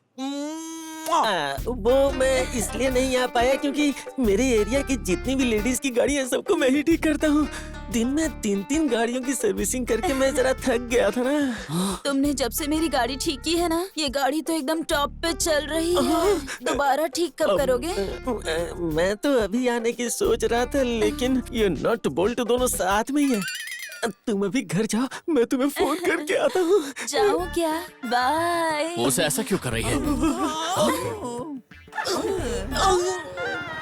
वो मैं इसलिए नहीं आ पाया क्योंकि मेरे एरिया की जितनी भी लेडीज की गाड़ी है सबको मैं ही ठीक करता हूँ। दिन में 3-3 गाड़ियों की सर्विसिंग करके मैं जरा थक गया था ना। तुमने जब से मेरी गाड़ी ठीक की है ना, ये गाड़ी तो एकदम टॉप पे चल रही है। दोबारा ठीक कब करोगे? मैं तो अभी आने की सोच रहा था, लेकिन ये नट बोल्ट दोनों साथ में ही है। तुम अभी घर जाओ, मैं तुम्हें फोन करके आता हूँ। जाओ क्या? बाय। वो उसे ऐसा क्यों कर रही है?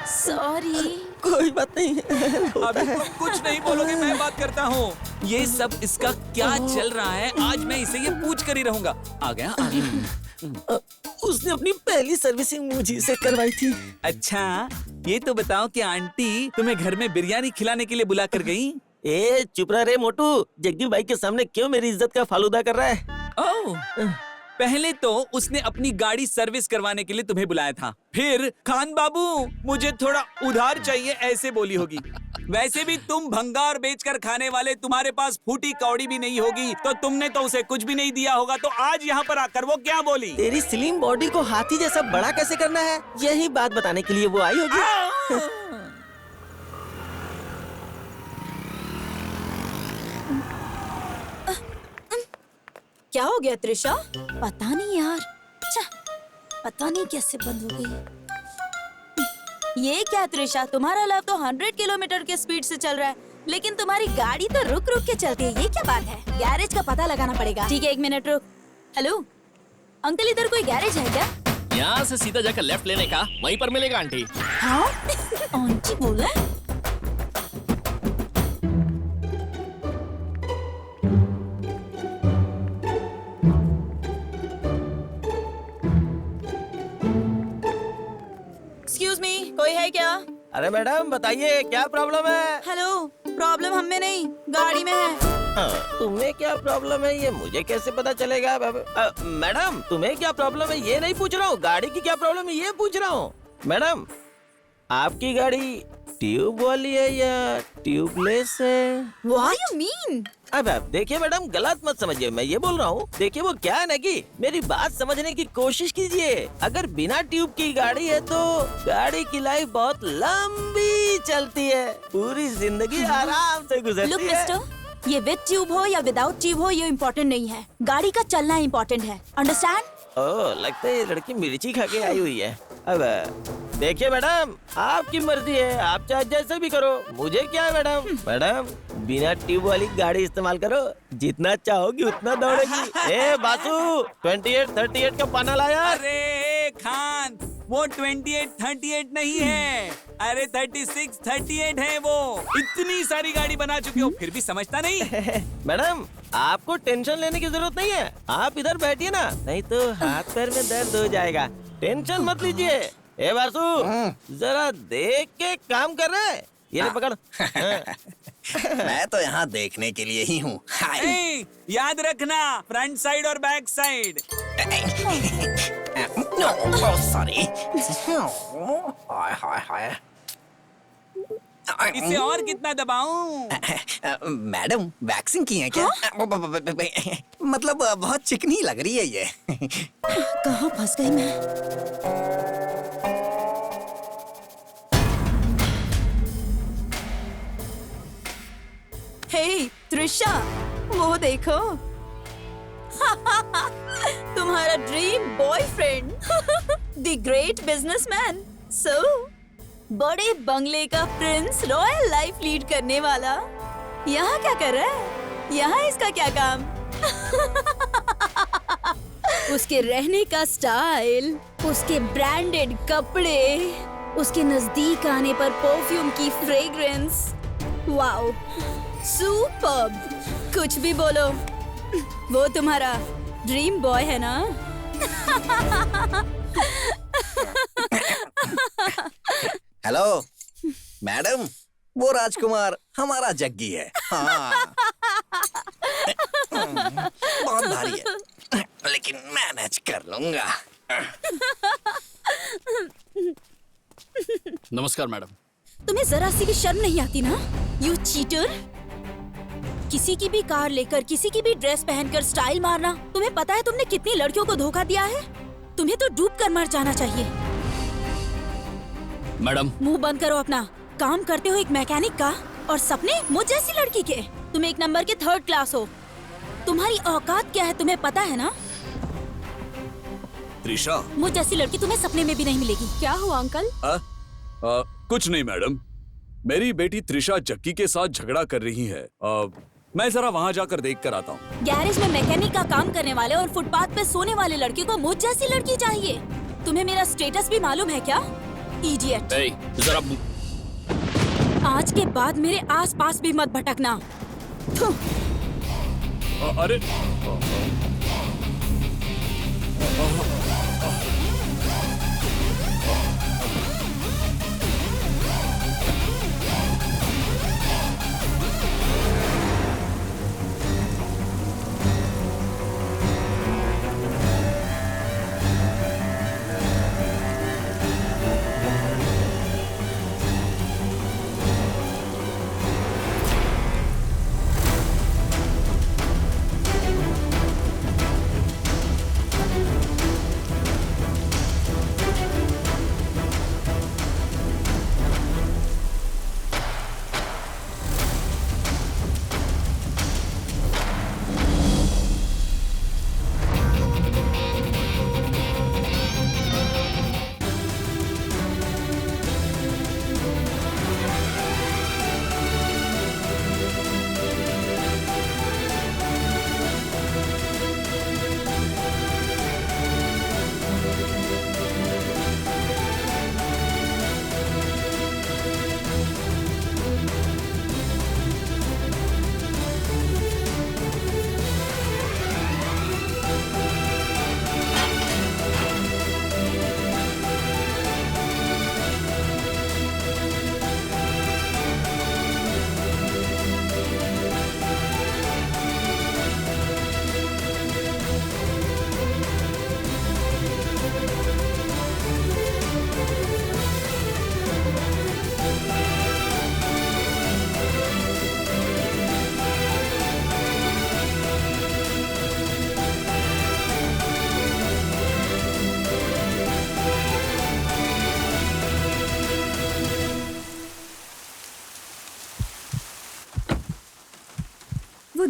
सॉरी। कोई बात नहीं। अभी तुम कुछ नहीं बोलोगे, मैं बात करता हूँ। ये सब इसका क्या चल रहा है, आज मैं इसे ये पूछ कर ही रहूंगा। आ गया, आ गया। उसने अपनी पहली सर्विसिंग मुझे से करवाई थी। अच्छा, ये तो बताओ कि आंटी तुम्हें घर में बिरयानी खिलाने के लिए बुला कर गई? चुप रहा रे मोटू, जग्गी भाई के सामने क्यों मेरी इज्जत का फालूदा कर रहा है? ओह, पहले तो उसने अपनी गाड़ी सर्विस करवाने के लिए तुम्हें बुलाया था, फिर खान बाबू मुझे थोड़ा उधार चाहिए ऐसे बोली होगी। वैसे भी तुम भंगार बेचकर खाने वाले, तुम्हारे पास फूटी कौड़ी भी नहीं होगी, तो तुमने तो उसे कुछ भी नहीं दिया होगा। तो आज यहाँ पर आकर वो क्या बोली? तेरी स्लिम बॉडी को हाथी जैसा बड़ा कैसे करना है, यही बात बताने के लिए वो आई होगी। क्या हो गया त्रिशा? पता नहीं यार, पता नहीं कैसे बंद हो गई। ये क्या त्रिशा, तुम्हारा लव तो 100 किलोमीटर के स्पीड से चल रहा है, लेकिन तुम्हारी गाड़ी तो रुक रुक के चलती है। ये क्या बात है? गैरेज का पता लगाना पड़ेगा। ठीक है, 1 मिनट रुक। हेलो अंकल, इधर कोई गैरेज है क्या? यहाँ से सीधा जाकर लेफ्ट लेने का, वहीं पर मिलेगा आंटी। हाँ आंटी बोला एक्सक्यूज मी, कोई है क्या? अरे मैडम बताइए क्या प्रॉब्लम है? हेलो, प्रॉब्लम हम में नहीं, गाड़ी में है। तुम्हें क्या प्रॉब्लम है ये मुझे कैसे पता चलेगा? मैडम तुम्हें क्या प्रॉब्लम है ये नहीं पूछ रहा हूँ, गाड़ी की क्या प्रॉब्लम है ये पूछ रहा हूँ। मैडम आपकी गाड़ी ट्यूब वाली है या ट्यूबलेस है? What you mean? अब देखिए मैडम गलत मत समझिए, मैं ये बोल रहा हूँ, देखिए वो क्या है ना कि मेरी बात समझने की कोशिश कीजिए। अगर बिना ट्यूब की गाड़ी है तो गाड़ी की लाइफ बहुत लंबी चलती है, पूरी जिंदगी आराम से लुक गुजरती है। मिस्टर, ये विद ट्यूब हो या विदाउट ट्यूब हो ये इम्पोर्टेंट नहीं है, गाड़ी का चलना इम्पोर्टेंट है, अंडरस्टैंड? ओह लगता है ये लड़की मिर्ची खा के आई हुई है। अब देखिए मैडम आपकी मर्जी है, आप चाहे जैसे भी करो, मुझे क्या है मैडम। मैडम बिना ट्यूब वाली गाड़ी इस्तेमाल करो, जितना चाहोगी उतना दौड़ेगी। ए बासु 28-38 का पाना लाया। अरे खान वो 28-38 नहीं है, अरे 36-38 है वो। इतनी सारी गाड़ी बना चुके हो फिर भी समझता नहीं। मैडम आपको टेंशन लेने की जरूरत नहीं है, आप इधर बैठिए ना, नहीं तो हाथ पैर में दर्द हो जाएगा। टेंशन मत लीजिए। ए बासु जरा देख के काम कर रहे हैं, ये ले पकड़। मैं तो यहाँ देखने के लिए ही हूँ। ए, याद रखना फ्रंट साइड और बैक साइड। सॉरी। इसे और कितना दबाऊं? मैडम वैक्सिंग की है क्या? मतलब बहुत चिकनी लग रही है ये। कहाँ फंस गई मैं? हे त्रिशा, वो देखो। तुम्हारा dream boyfriend, the great businessman, so बड़े बंगले का प्रिंस, रॉयल लाइफ लीड करने वाला, यहाँ क्या कर रहा है? यहाँ इसका क्या काम? उसके रहने का स्टाइल, उसके ब्रांडेड कपड़े, उसके नजदीक आने पर परफ्यूम की फ्रेग्रेंस, वाओ सुपर्ब। कुछ भी बोलो, वो तुम्हारा ड्रीम बॉय है ना? हेलो मैडम, वो राजकुमार हमारा जग्गी है। हाँ बहुत भारी है लेकिन मैनेज कर लूंगा। नमस्कार मैडम। तुम्हें जरा सी भी शर्म नहीं आती ना? You cheater! किसी की भी कार लेकर, किसी की भी ड्रेस पहनकर स्टाइल मारना, तुम्हें पता है तुमने कितनी लड़कियों को धोखा दिया है? तुम्हें तो डूब कर मर जाना चाहिए। मैडम मुंह बंद करो अपना। काम करते हो एक मैकेनिक का और सपने मुझ जैसी लड़की के। तुम एक नंबर के 3rd क्लास हो। तुम्हारी औकात क्या है तुम्हें पता है ना? त्रिशा मुझ जैसी लड़की तुम्हें सपने में भी नहीं मिलेगी। क्या हुआ अंकल? कुछ नहीं मैडम, मेरी बेटी त्रिशा जग्गी के साथ झगड़ा कर रही है। मैं जरा वहाँ जाकर देख कर आता हूँ। गैरेज में मैकेनिक का काम करने वाले और फुटपाथ पे सोने वाले लड़के को मुझ जैसी लड़की चाहिए। तुम्हें मेरा स्टेटस भी मालूम है क्या? इडियट! जरा आज के बाद मेरे आसपास भी मत भटकना। अरे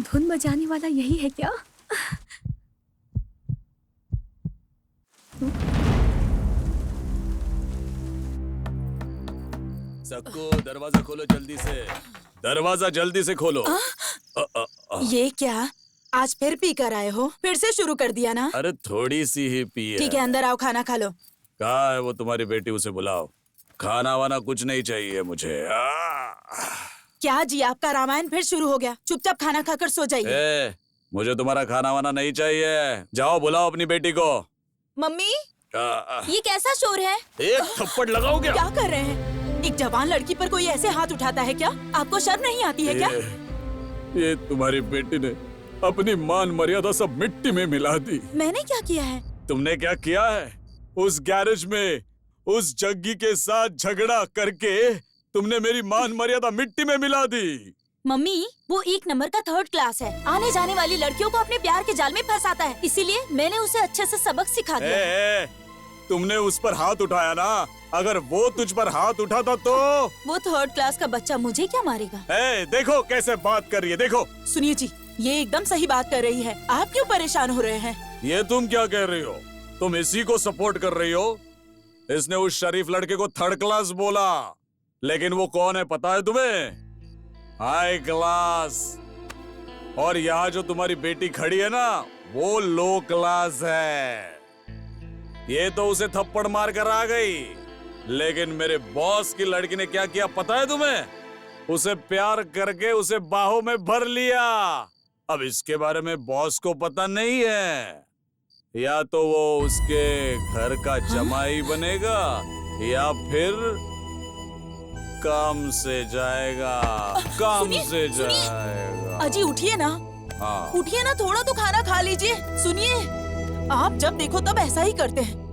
धुन बजाने वाला यही है क्या? सक्कू दरवाजा खोलो जल्दी से, दरवाजा जल्दी से खोलो। ये क्या आज फिर पी कर आए हो? फिर से शुरू कर दिया ना? अरे थोड़ी सी ही पी है। ठीक है, अंदर आओ, खाना खा लो। कहाँ है वो तुम्हारी बेटी, उसे बुलाओ। खाना वाना कुछ नहीं चाहिए मुझे। क्या जी, आपका रामायण फिर शुरू हो गया। चुपचाप खाना खाकर सो जाइए। मुझे तुम्हारा खाना वाना नहीं चाहिए। जाओ बुलाओ अपनी बेटी को। मम्मी, ये कैसा शोर है? एक थप्पड़ लगाओ क्या? क्या कर रहे हैं? एक जवान लड़की पर कोई ऐसे हाथ उठाता है क्या? आपको शर्म नहीं आती है क्या? ये तुम्हारी बेटी ने अपनी मान मर्यादा सब मिट्टी में मिला दी। मैंने क्या किया है? तुमने क्या किया है? उस गैरेज में उस जग्गी के साथ झगड़ा करके तुमने मेरी मान मर्यादा मिट्टी में मिला दी। मम्मी, वो 1 नंबर का 3rd क्लास है। आने जाने वाली लड़कियों को अपने प्यार के जाल में फंसाता है। इसीलिए मैंने उसे अच्छे से सबक सिखा दिया। तुमने उस पर हाथ उठाया ना, अगर वो तुझ पर हाथ उठाता तो वो 3rd क्लास का बच्चा मुझे क्या मारेगा? देखो कैसे बात कर रही है, देखो। सुनिए जी, ये एकदम सही बात कर रही है। आप क्यों परेशान हो रहे हैं? ये तुम क्या कह रही हो? तुम इसी को सपोर्ट कर रही हो? इसने उस शरीफ लड़के को 3rd क्लास बोला, लेकिन वो कौन है पता है तुम्हें? High class. और यहाँ जो तुम्हारी बेटी खड़ी है ना, वो लो क्लास है। ये तो उसे थप्पड़ मार कर आ गई, लेकिन मेरे बॉस की लड़की ने क्या किया पता है तुम्हें? उसे प्यार करके उसे बाहों में भर लिया। अब इसके बारे में बॉस को पता नहीं है। या तो वो उसके घर का जमाई बनेगा या फिर काम से जाएगा। काम से जाएगा। अजी उठिए ना। हाँ। उठिए ना, थोड़ा तो खाना खा लीजिए। सुनिए, आप जब देखो तब ऐसा ही करते हैं।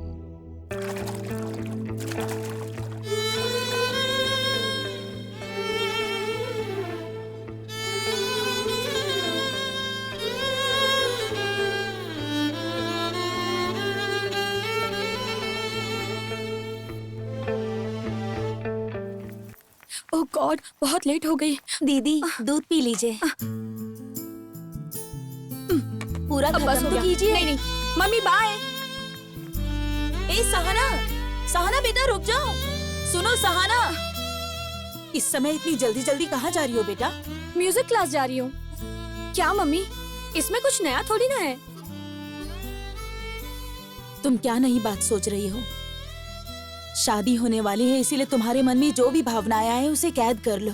ओह गॉड, बहुत लेट हो गई। दीदी, दूध पी लीजिए। पूरा अब बस खत्म हो तो गया। कीजिए। नहीं नहीं, मम्मी बाय। ए सहाना, सहाना बेटा रुक जाओ। सुनो सहाना, इस समय इतनी जल्दी जल्दी कहाँ जा रही हो बेटा? म्यूजिक क्लास जा रही हूँ। क्या मम्मी, इसमें कुछ नया थोड़ी ना है। तुम क्या नई बात सोच रही हो? शादी होने वाली है, इसीलिए तुम्हारे मन में जो भी भावनाएं आए उसे कैद कर लो।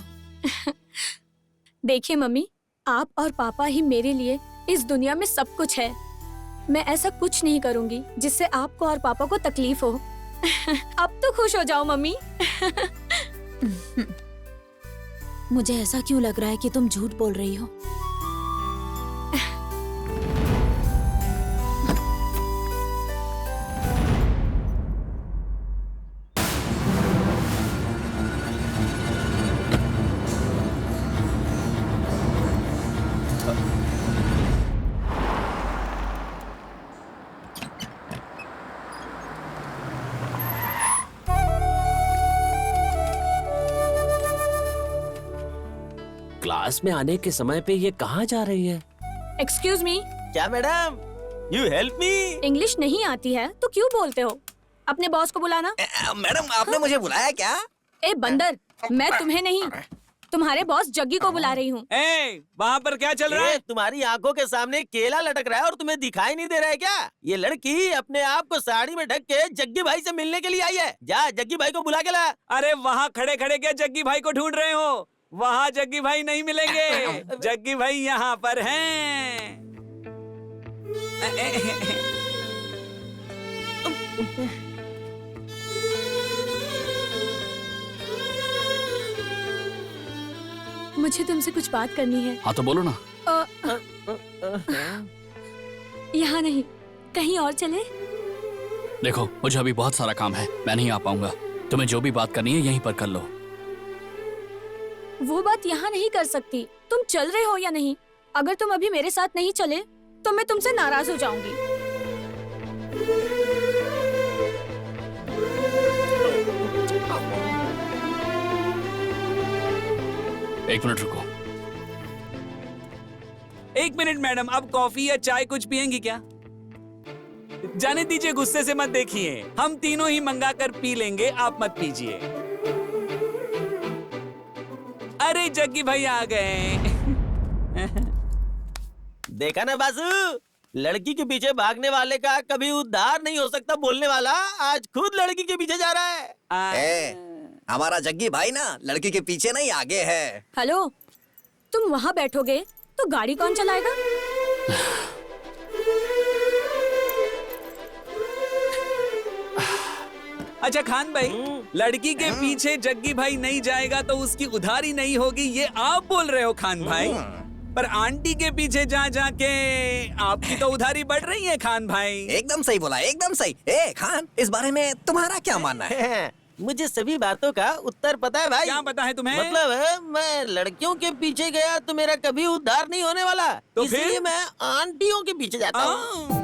देखिए मम्मी, आप और पापा ही मेरे लिए इस दुनिया में सब कुछ है। मैं ऐसा कुछ नहीं करूंगी जिससे आपको और पापा को तकलीफ हो। अब तो खुश हो जाओ मम्मी। मुझे ऐसा क्यों लग रहा है कि तुम झूठ बोल रही हो? क्लास में आने के समय पे ये कहाँ जा रही है? Excuse me. क्या madam, you help me? English नहीं आती है तो क्यों बोलते हो? अपने बॉस को बुलाना। मैडम, आपने मुझे बुलाया क्या? ए बंदर, मैं तुम्हें नहीं, तुम्हारे बॉस जग्गी को बुला रही हूँ। वहाँ पर क्या चल रहा है? तुम्हारी आंखों के सामने केला लटक रहा है और तुम्हें दिखाई नहीं दे रहा है क्या? ये लड़की अपने आप को साड़ी में ढक के जग्गी भाई से मिलने के लिए आई है। जा जग्गी भाई को बुला के ला। अरे वहाँ खड़े खड़े क्या जग्गी भाई को ढूंढ रहे हो? वहाँ जग्गी भाई नहीं मिलेंगे। जग्गी भाई यहाँ पर हैं। मुझे तुमसे कुछ बात करनी है। हाँ तो बोलो ना। यहाँ नहीं, कहीं और चले? देखो मुझे अभी बहुत सारा काम है, मैं नहीं आ पाऊंगा। तुम्हें जो भी बात करनी है यहीं पर कर लो। वो बात यहाँ नहीं कर सकती। तुम चल रहे हो या नहीं? अगर तुम अभी मेरे साथ नहीं चले तो मैं तुमसे नाराज हो जाऊंगी। एक मिनट रुको। एक मिनट मैडम, आप कॉफी या चाय कुछ पियेंगी क्या? जाने दीजिए, गुस्से से मत देखिए, हम तीनों ही मंगा कर पी लेंगे, आप मत पीजिए। अरे जग्गी भाई आ गए। देखा ना बासु, लड़की के पीछे भागने वाले का कभी उद्धार नहीं हो सकता बोलने वाला आज खुद लड़की के पीछे जा रहा है। हमारा जग्गी भाई ना लड़की के पीछे नहीं आगे है। हेलो, तुम वहाँ बैठोगे तो गाड़ी कौन चलाएगा? अच्छा खान भाई, लड़की के पीछे जग्गी भाई नहीं जाएगा तो उसकी उधारी नहीं होगी, ये आप बोल रहे हो खान भाई? पर आंटी के पीछे जा जाके आपकी तो उधारी बढ़ रही है खान भाई। एकदम सही बोला, एकदम सही। ए खान, इस बारे में तुम्हारा क्या मानना है? मुझे सभी बातों का उत्तर पता है भाई। क्या पता है तुम्हें? मतलब मैं लड़कियों के पीछे गया तो मेरा कभी उद्धार नहीं होने वाला, तो इसलिए फिर? मैं आंटियों के पीछे जाता हूँ।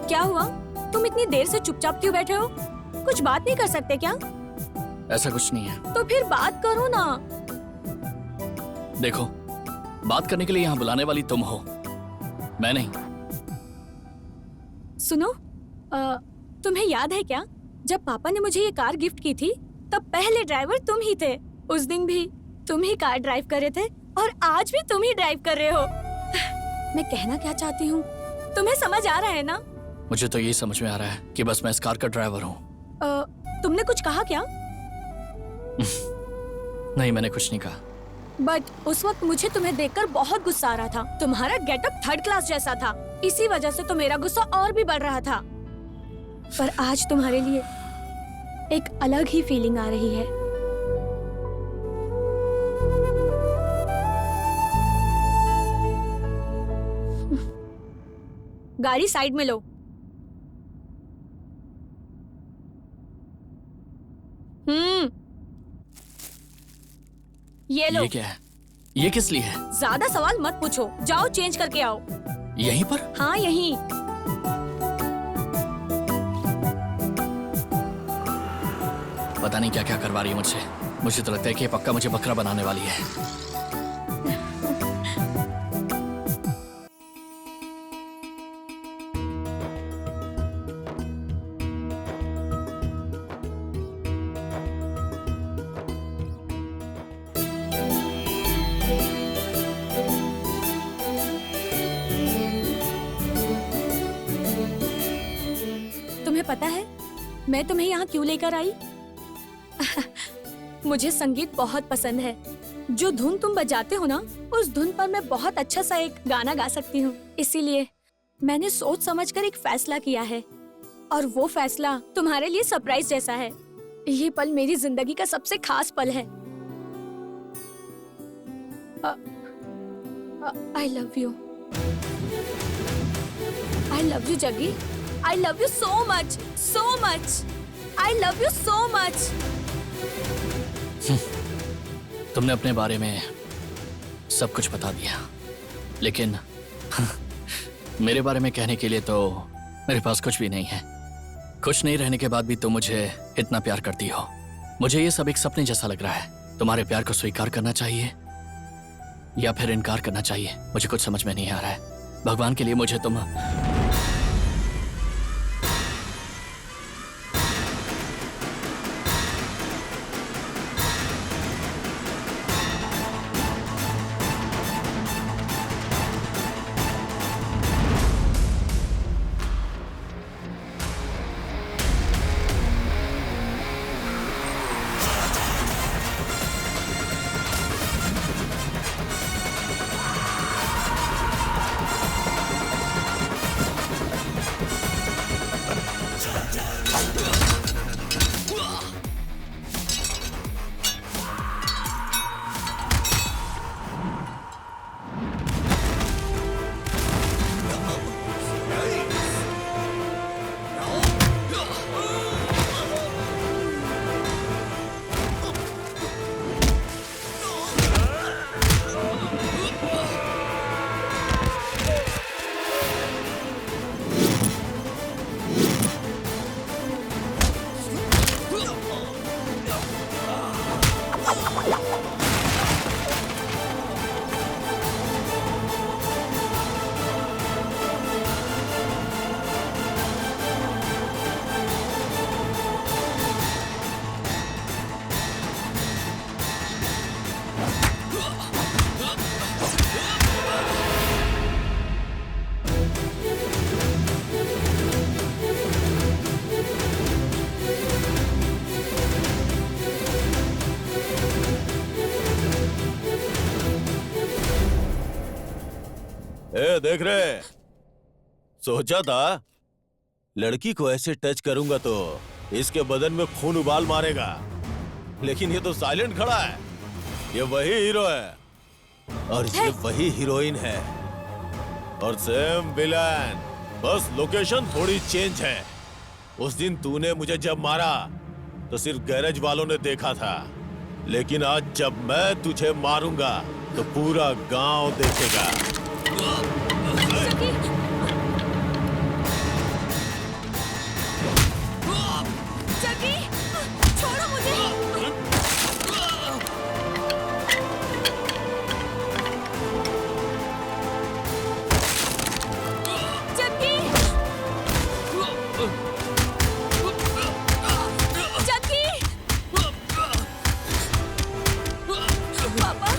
क्या हुआ? तुम इतनी देर से चुपचाप क्यों बैठे हो? कुछ बात नहीं कर सकते क्या? ऐसा कुछ नहीं है। तो फिर बात करो ना। देखो, बात करने के लिए यहाँ बुलाने वाली तुम हो, मैं नहीं। सुनो, तुम्हें याद है क्या, जब पापा ने मुझे ये कार गिफ्ट की थी तब पहले ड्राइवर तुम ही थे। उस दिन भी तुम ही कार ड्राइव कर रहे थे और आज भी तुम ही ड्राइव कर रहे हो। मैं कहना क्या चाहती हूँ, तुम्हें समझ आ रहा है ना? मुझे तो यही समझ में आ रहा है कि बस मैं इस कार का ड्राइवर हूँ। तुमने कुछ कहा क्या? नहीं, मैंने कुछ नहीं कहा। बट उस वक्त मुझे तुम्हें देखकर बहुत गुस्सा आ रहा था। तुम्हारा गेटअप थर्ड क्लास जैसा था, इसी वजह से तो मेरा गुस्सा और भी बढ़ रहा था। पर आज तुम्हारे लिए एक अलग ही फीलिंग आ रही है। गाड़ी साइड में लो। ये लो। ये क्या है? ये किस लिए है? ज्यादा सवाल मत पूछो, जाओ चेंज करके आओ। यहीं पर? हाँ, यहीं। पता नहीं क्या क्या करवा रही है मुझसे। मुझे तो लगता है कि ये पक्का मुझे बकरा बनाने वाली है। तुम्हें पता है मैं तुम्हें यहाँ क्यों लेकर आई? मुझे संगीत बहुत पसंद है। जो धुन तुम बजाते हो ना, उस धुन पर मैं बहुत अच्छा सा एक गाना गा सकती हूँ। इसीलिए मैंने सोच समझकर एक फैसला किया है, और वो फैसला तुम्हारे लिए सरप्राइज जैसा है। ये पल मेरी जिंदगी का सबसे खास पल है। I love you. I love you Jaggi. I love you so much, so much. I love you so much. तुमने अपने बारे में सब कुछ बता दिया, लेकिन मेरे बारे में कहने के लिए तो मेरे पास कुछ भी नहीं है। कुछ नहीं रहने के बाद भी तुम मुझे इतना प्यार करती हो। मुझे ये सब एक सपने जैसा लग रहा है। तुम्हारे प्यार को स्वीकार करना चाहिए या फिर इनकार करना चाहिए, मुझे कुछ समझ में नहीं आ रहा है। भगवान के लिए मुझे तुम देख रहे? सोचा था लड़की को ऐसे टच करूंगा तो इसके बदन में खून उबाल मारेगा, लेकिन ये तो साइलेंट खड़ा है। ये वही हीरो है और ये वही हीरोइन है और सेम विलन, बस लोकेशन थोड़ी चेंज है। उस दिन तूने मुझे जब मारा तो सिर्फ गैरेज वालों ने देखा था, लेकिन आज जब मैं तुझे मारूंगा तो पूरा गांव देखेगा। जगी, छोड़ो मुझे। जगी, जगी, पापा।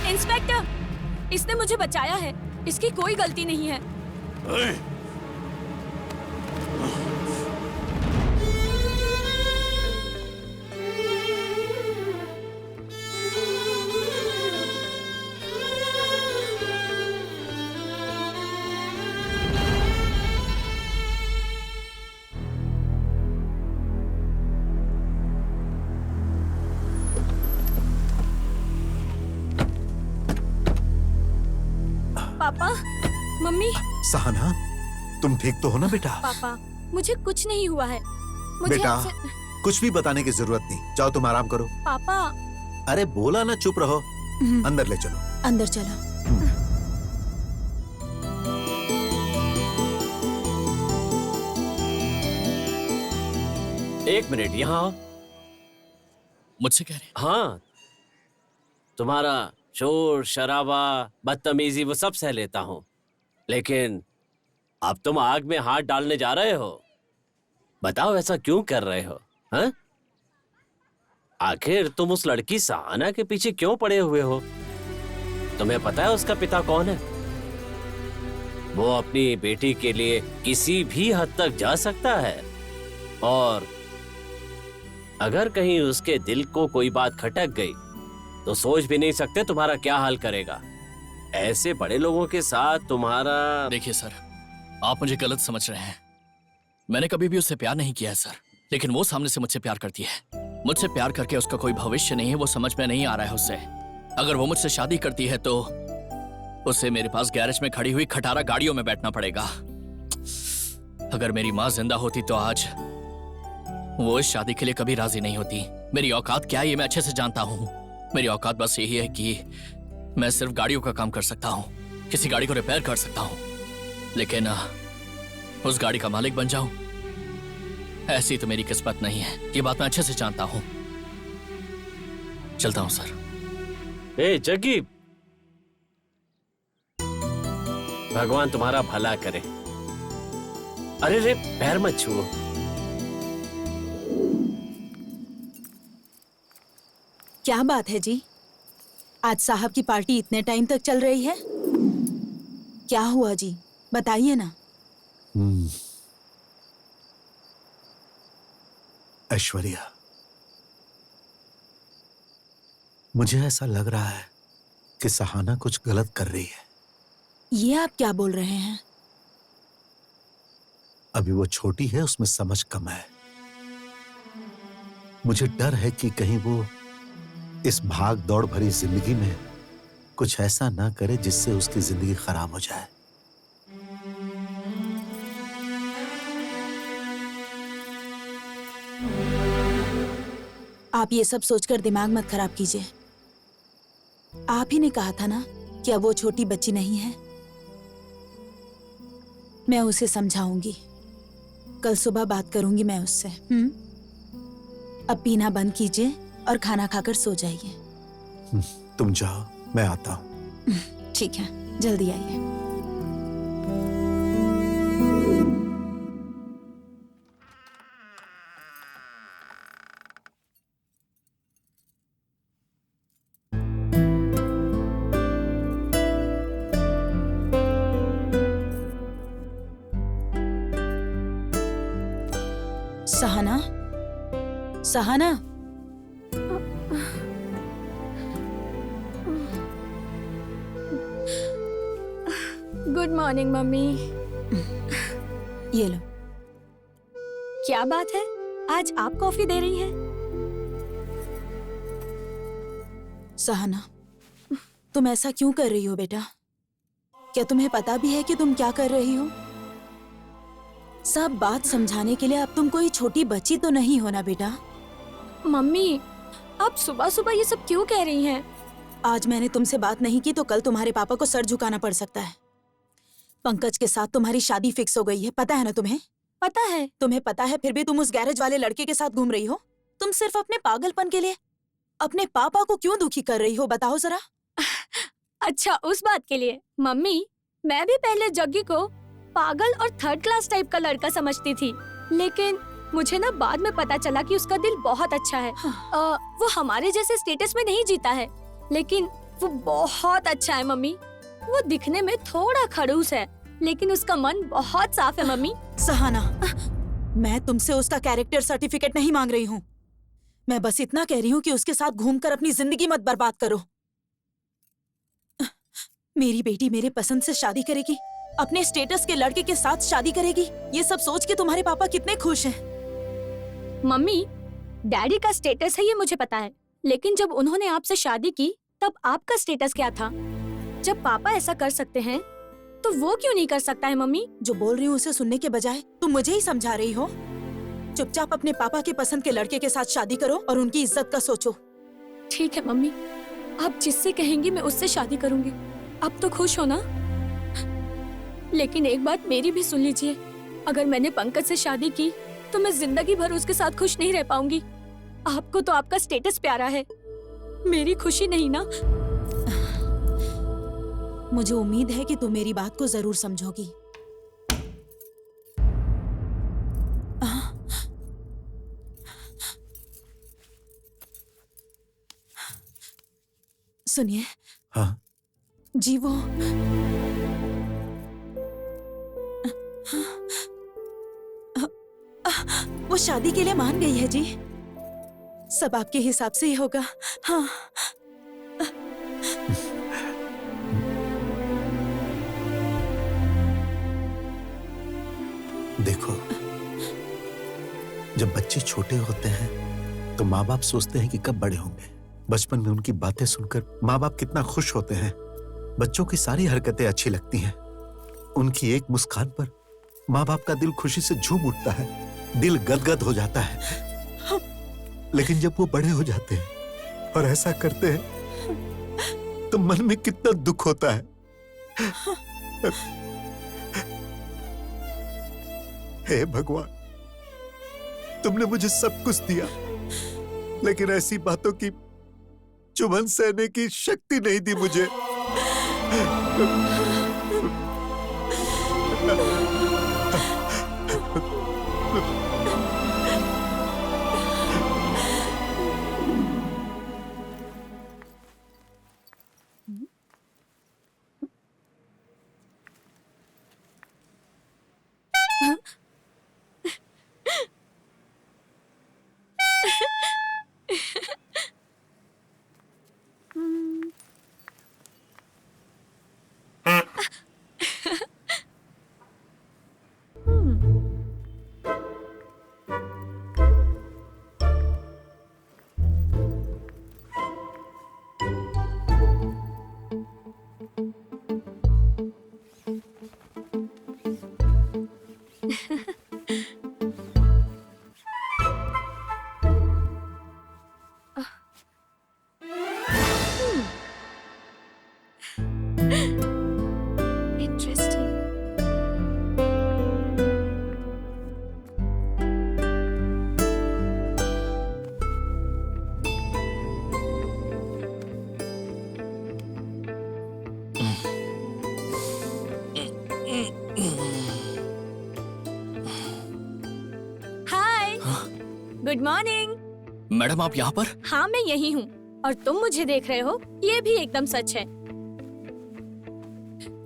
इंस्पेक्टर, इसने मुझे बचाया है, इसकी कोई गलती नहीं है। पापा, मम्मी। सहना, तुम ठीक तो हो ना बेटा? पापा, मुझे कुछ नहीं हुआ है। मुझे बेटा, आपसे- कुछ भी बताने की जरूरत नहीं, जाओ तुम आराम करो। पापा। अरे बोला ना, चुप रहो। अंदर ले चलो। अंदर चलो। एक मिनट, यहाँ आओ। मुझसे कह रहे? हाँ, तुम्हारा शोर शराबा बदतमीजी वो सब सह लेता हूँ, लेकिन अब तुम आग में हाथ डालने जा रहे हो। बताओ ऐसा क्यों कर रहे हो? हाँ? आखिर तुम उस लड़की सहाना के पीछे क्यों पड़े हुए हो? तुम्हें पता है उसका पिता कौन है? वो अपनी बेटी के लिए किसी भी हद तक जा सकता है, और अगर कहीं उसके दिल को कोई बात खटक गई तो सोच भी नहीं सकते तुम्हारा क्या हाल करेगा। ऐसे बड़े लोगों के साथ तुम्हारा। देखिए सर, आप मुझे गलत समझ रहे हैं। मैंने कभी भी उससे प्यार नहीं किया है सर, लेकिन वो सामने से मुझसे प्यार करती है। मुझसे प्यार करके उसका कोई भविष्य नहीं है, वो समझ में नहीं आ रहा है उसे। अगर वो मुझसे शादी करती है तो उसे मेरे पास गैरेज में खड़ी हुई खटारा गाड़ियों में बैठना पड़ेगा। अगर मेरी माँ जिंदा होती तो आज वो इस शादी के लिए कभी राजी नहीं होती। मेरी औकात क्या है ये मैं अच्छे से जानता हूँ। मेरी औकात बस यही है कि मैं सिर्फ गाड़ियों का काम कर सकता हूँ, किसी गाड़ी को रिपेयर कर सकता हूँ, लेकिन उस गाड़ी का मालिक बन जाऊं, ऐसी तो मेरी किस्मत नहीं है। ये बात मैं अच्छे से जानता हूँ। चलता हूँ सर। ए जग्गी, भगवान तुम्हारा भला करे। अरे रे, पैर मत छुओ। क्या बात है जी, आज साहब की पार्टी इतने टाइम तक चल रही है? क्या हुआ जी, बताइए ना। ऐश्वर्या, मुझे ऐसा लग रहा है कि सहाना कुछ गलत कर रही है। ये आप क्या बोल रहे हैं? अभी वो छोटी है, उसमें समझ कम है। मुझे डर है कि कहीं वो इस भाग दौड़ भरी जिंदगी में कुछ ऐसा ना करे जिससे उसकी जिंदगी खराब हो जाए। आप ये सब सोचकर दिमाग मत खराब कीजिए। आप ही ने कहा था ना कि अब वो छोटी बच्ची नहीं है। मैं उसे समझाऊंगी। कल सुबह बात करूंगी मैं उससे। अब पीना बंद कीजिए और खाना खाकर सो जाइए। तुम जाओ, मैं आता हूं। ठीक है, जल्दी आइए। Sahana, Sahana, good morning mummy. ये लो। क्या बात है, आज आप कॉफी दे रही हैं? सहाना, तुम ऐसा क्यों कर रही हो बेटा? क्या तुम्हें पता भी है कि तुम क्या कर रही हो? सब बात समझाने के लिए अब तुम कोई छोटी बच्ची तो नहीं हो ना बेटा। मम्मी, आप सुबह सुबह ये सब क्यों कह रही हैं? आज मैंने तुमसे बात नहीं की तो कल तुम्हारे पापा को सर झुकाना पड़ सकता है। पंकज के साथ तुम्हारी शादी फिक्स हो गई है, पता है ना तुम्हें? पता है। तुम्हें पता है, फिर भी तुम उस गैरेज वाले लड़के के साथ घूम रही हो। तुम सिर्फ अपने पागलपन के लिए अपने पापा को क्यों दुखी कर रही हो, बताओ जरा। अच्छा, उस बात के लिए। मम्मी, मैं भी पहले जग्गी को पागल और थर्ड क्लास टाइप का लड़का समझती थी, लेकिन मुझे ना बाद में पता चला कि उसका दिल बहुत अच्छा है। वो हमारे जैसे स्टेटस में नहीं जीता है, लेकिन वो बहुत अच्छा है मम्मी। वो दिखने में थोड़ा खड़ूस है, लेकिन उसका मन बहुत साफ है मम्मी। सहाना, मैं तुमसे उसका कैरेक्टर सर्टिफिकेट नहीं मांग रही हूँ। मैं बस इतना कह रही हूँ कि उसके साथ घूमकर अपनी जिंदगी मत बर्बाद करो। मेरी बेटी मेरे पसंद से शादी करेगी, अपने स्टेटस के लड़के के साथ शादी करेगी। ये सब सोच के तुम्हारे पापा कितने खुश हैं। मम्मी, डैडी का स्टेटस है ये मुझे पता है, लेकिन जब उन्होंने आपसे शादी की तब आपका स्टेटस क्या था? जब पापा ऐसा कर सकते हैं तो वो क्यों नहीं कर सकता है मम्मी? जो बोल रही हूँ उसे सुनने के बजाय तुम मुझे ही समझा रही हो। चुपचाप अपने पापा के पसंद के लड़के के साथ शादी करो और उनकी इज्जत का सोचो। ठीक है मम्मी, आप जिससे कहेंगी मैं उससे शादी करूंगी। अब तो खुश हो ना? लेकिन एक बात मेरी भी सुन लीजिए, अगर मैंने पंकज से शादी की तो मैं जिंदगी भर उसके साथ खुश नहीं रह पाऊंगी। आपको तो आपका स्टेटस प्यारा है, मेरी खुशी नहीं ना। मुझे उम्मीद है कि तुम मेरी बात को जरूर समझोगी। सुनिए। हाँ? जी वो शादी के लिए मान गई है जी। सब आपके हिसाब से ही होगा। हाँ। देखो, जब बच्चे छोटे होते हैं तो माँ बाप सोचते हैं कि कब बड़े होंगे। बचपन में उनकी बातें सुनकर माँ बाप कितना खुश होते हैं। बच्चों की सारी हरकतें अच्छी लगती हैं। उनकी एक मुस्कान पर माँ बाप का दिल खुशी से झूम उठता है, दिल गदगद हो जाता है। लेकिन जब वो बड़े हो जाते हैं और ऐसा करते हैं तो मन में कितना दुख होता है। हे भगवान, तुमने मुझे सब कुछ दिया, लेकिन ऐसी बातों की चुभन सहने की शक्ति नहीं दी मुझे। इंटरेस्टिंग। हाय, गुड मॉर्निंग। मैडम आप यहाँ पर? हाँ मैं यही हूँ और तुम मुझे देख रहे हो, ये भी एकदम सच है।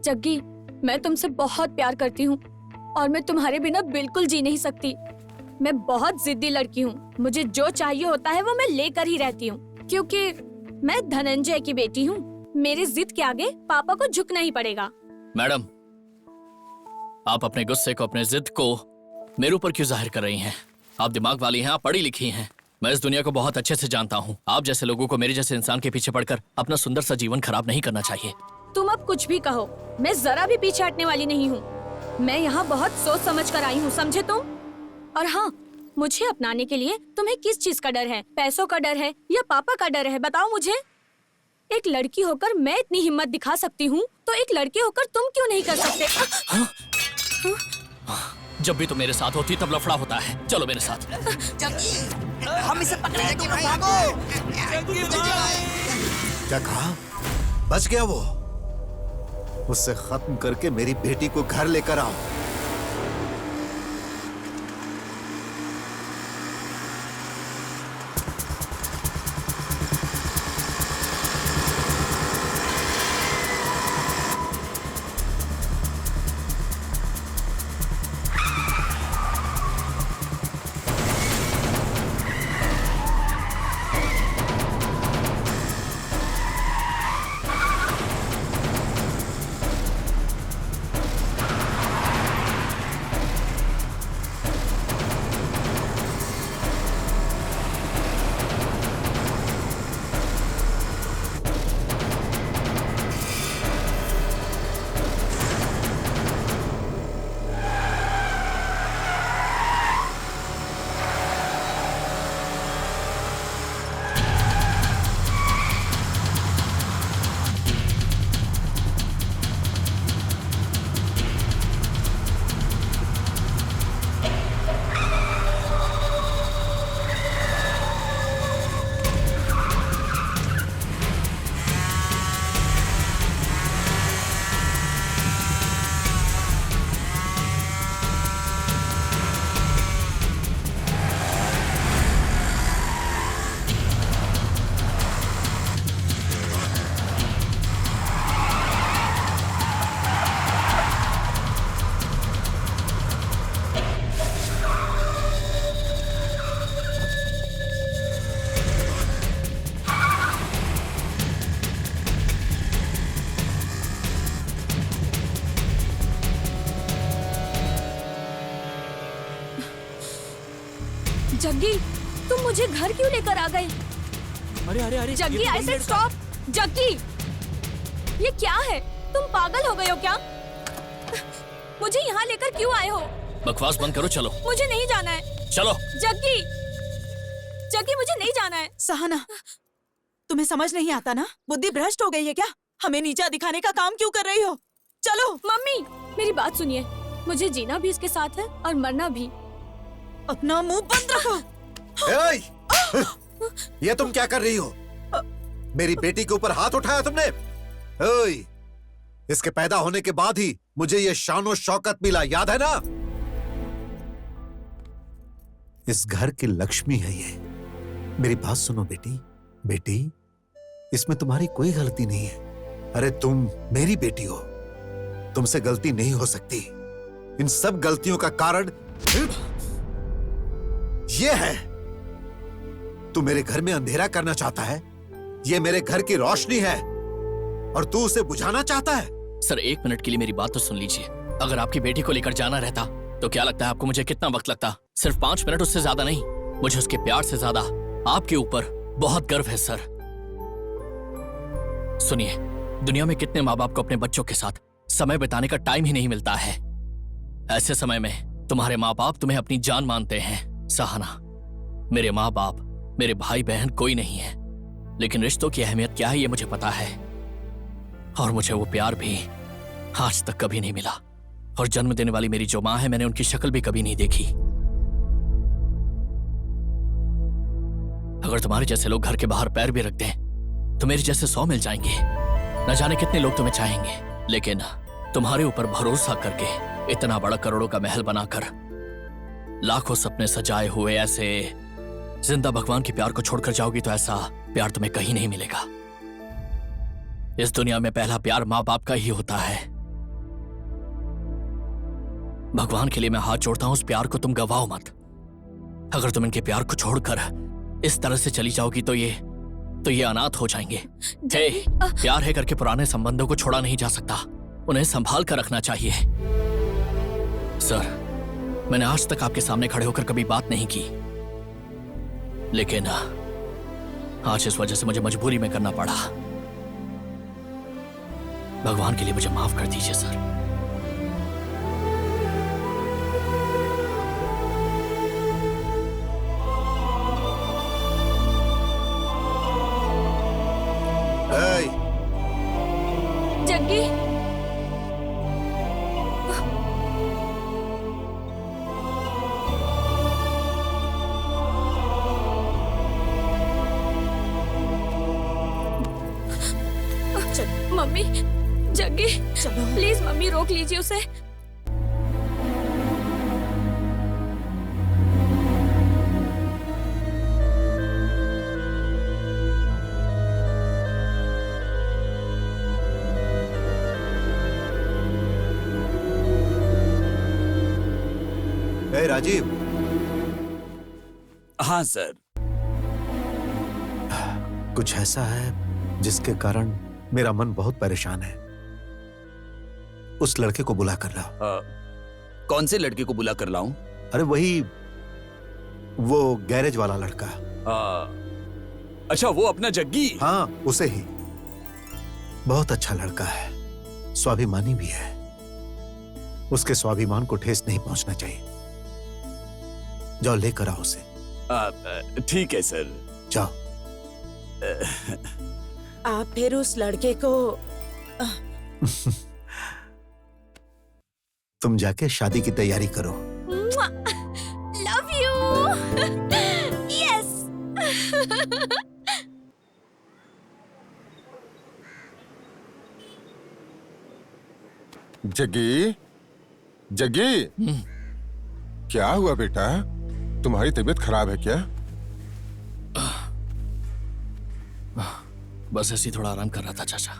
जग्गी, मैं तुमसे बहुत प्यार करती हूँ और मैं तुम्हारे बिना बिल्कुल जी नहीं सकती। मैं बहुत जिद्दी लड़की हूँ, मुझे जो चाहिए होता है वो मैं लेकर ही रहती हूँ, क्योंकि मैं धनंजय की बेटी हूँ। मेरी जिद के आगे पापा को झुकना ही पड़ेगा। मैडम, आप अपने गुस्से को, अपने जिद को मेरे ऊपर क्यों जाहिर कर रही हैं? आप दिमाग वाली हैं, आप पढ़ी लिखी हैं। मैं इस दुनिया को बहुत अच्छे से जानता हूँ। आप जैसे लोगों को मेरे जैसे इंसान के पीछे पड़कर अपना सुंदर सा जीवन खराब नहीं करना चाहिए। तुम अब कुछ भी कहो, मैं जरा भी पीछे हटने वाली नहीं हूँ। मैं यहाँ बहुत सोच समझ कर आई हूँ, समझे तुम? और हाँ, मुझे अपनाने के लिए तुम्हें किस चीज का डर है? पैसों का डर है या पापा का डर है? बताओ मुझे। एक लड़की होकर मैं इतनी हिम्मत दिखा सकती हूँ, तो एक लड़के होकर तुम क्यों नहीं कर सकते? जब भी तुम मेरे साथ होती तब लफड़ा होता है। चलो मेरे साथ। हम इसे पकड़े, तुम लोग भागो। क्या कहा? बच गया वो? उससे खत्म करके मेरी बेटी को घर लेकर आओ। जग्गी, तुम मुझे घर क्यों लेकर आ गए? अरे अरे अरे Jaggi, I said stop. Jaggi, ये क्या है? तुम पागल हो गए हो क्या? मुझे यहाँ लेकर क्यों आए हो? बकवास बंद करो, चलो। मुझे नहीं जाना है। चलो। जग्गी, जग्गी मुझे नहीं जाना है। सहना, तुम्हें समझ नहीं आता ना? बुद्धि भ्रष्ट हो गई है क्या? हमें नीचा दिखाने का काम क्यों कर रही हो? चलो। मम्मी, मेरी बात सुनिए। मुझे जीना भी इसके साथ है और मरना भी। अपना मुंह बंद रखो। ये तुम क्या कर रही हो? मेरी बेटी के ऊपर हाथ उठाया तुमने? ओए, इसके पैदा होने के बाद ही मुझे ये शान शौकत मिला, याद है ना? इस घर की लक्ष्मी है ये। मेरी बात सुनो बेटी। बेटी, इसमें तुम्हारी कोई गलती नहीं है। अरे तुम मेरी बेटी हो, तुमसे गलती नहीं हो सकती। इन सब गलतियों का कारण ये है। तू मेरे घर में अंधेरा करना चाहता है। ये मेरे घर की रोशनी है और तू उसे बुझाना चाहता है। सर, 1 मिनट के लिए मेरी बात तो सुन लीजिए। अगर आपकी बेटी को लेकर जाना रहता तो क्या लगता है आपको मुझे कितना वक्त लगता? सिर्फ 5 मिनट, उससे ज्यादा नहीं। मुझे उसके प्यार से ज्यादा आपके ऊपर बहुत गर्व है सर। सुनिए, दुनिया में कितने माँ बाप को अपने बच्चों के साथ समय बिताने का टाइम ही नहीं मिलता है। ऐसे समय में तुम्हारे माँ बाप तुम्हें अपनी जान मानते हैं। सहाना, मेरे माँ बाप, मेरे भाई बहन कोई नहीं है, लेकिन रिश्तों की अहमियत क्या है ये मुझे पता है। और मुझे वो प्यार भी आज तक कभी नहीं मिला। और जन्म देने वाली मेरी जो माँ है, मैंने उनकी शक्ल भी कभी नहीं देखी। अगर तुम्हारे जैसे लोग घर के बाहर पैर भी रख दें तो मेरे जैसे 100 मिल जाएंगे। न जाने कितने लोग तुम्हें चाहेंगे, लेकिन तुम्हारे ऊपर भरोसा करके इतना बड़ा करोड़ों का महल बनाकर लाखों सपने सजाए हुए ऐसे जिंदा भगवान के प्यार को छोड़कर जाओगी तो ऐसा प्यार तुम्हें कहीं नहीं मिलेगा। इस दुनिया में पहला प्यार माँ बाप का ही होता है। भगवान के लिए मैं हाथ जोड़ता हूं, उस प्यार को तुम गवाओ मत। अगर तुम इनके प्यार को छोड़कर इस तरह से चली जाओगी तो ये अनाथ हो जाएंगे। प्यार है करके पुराने संबंधों को छोड़ा नहीं जा सकता, उन्हें संभाल कर रखना चाहिए। सर, मैंने आज तक आपके सामने खड़े होकर कभी बात नहीं की, लेकिन आज इस वजह से मुझे मजबूरी में करना पड़ा। भगवान के लिए मुझे माफ कर दीजिए सर। जग्गी, मम्मी, जग्गी, चलो प्लीज मम्मी रोक लीजिए उसे। राजीव। हाँ सर। कुछ ऐसा है जिसके कारण मेरा मन बहुत परेशान है। उस लड़के को बुला कर लाओ। कौन से लड़के को बुला कर लाऊं? अरे वही, वो गैरेज वाला लड़का। अच्छा, वो अपना जग्गी? हाँ, उसे ही। बहुत अच्छा लड़का है, स्वाभिमानी भी है। उसके स्वाभिमान को ठेस नहीं पहुंचना चाहिए। जाओ लेकर आओ उसे। ठीक है सर। जाओ। आप फिर उस लड़के को तुम जाके शादी की तैयारी करो। Love you. Yes. Jaggi, Jaggi, क्या हुआ बेटा? तुम्हारी तबीयत खराब है क्या? बस ऐसे ही थोड़ा आराम कर रहा था चाचा।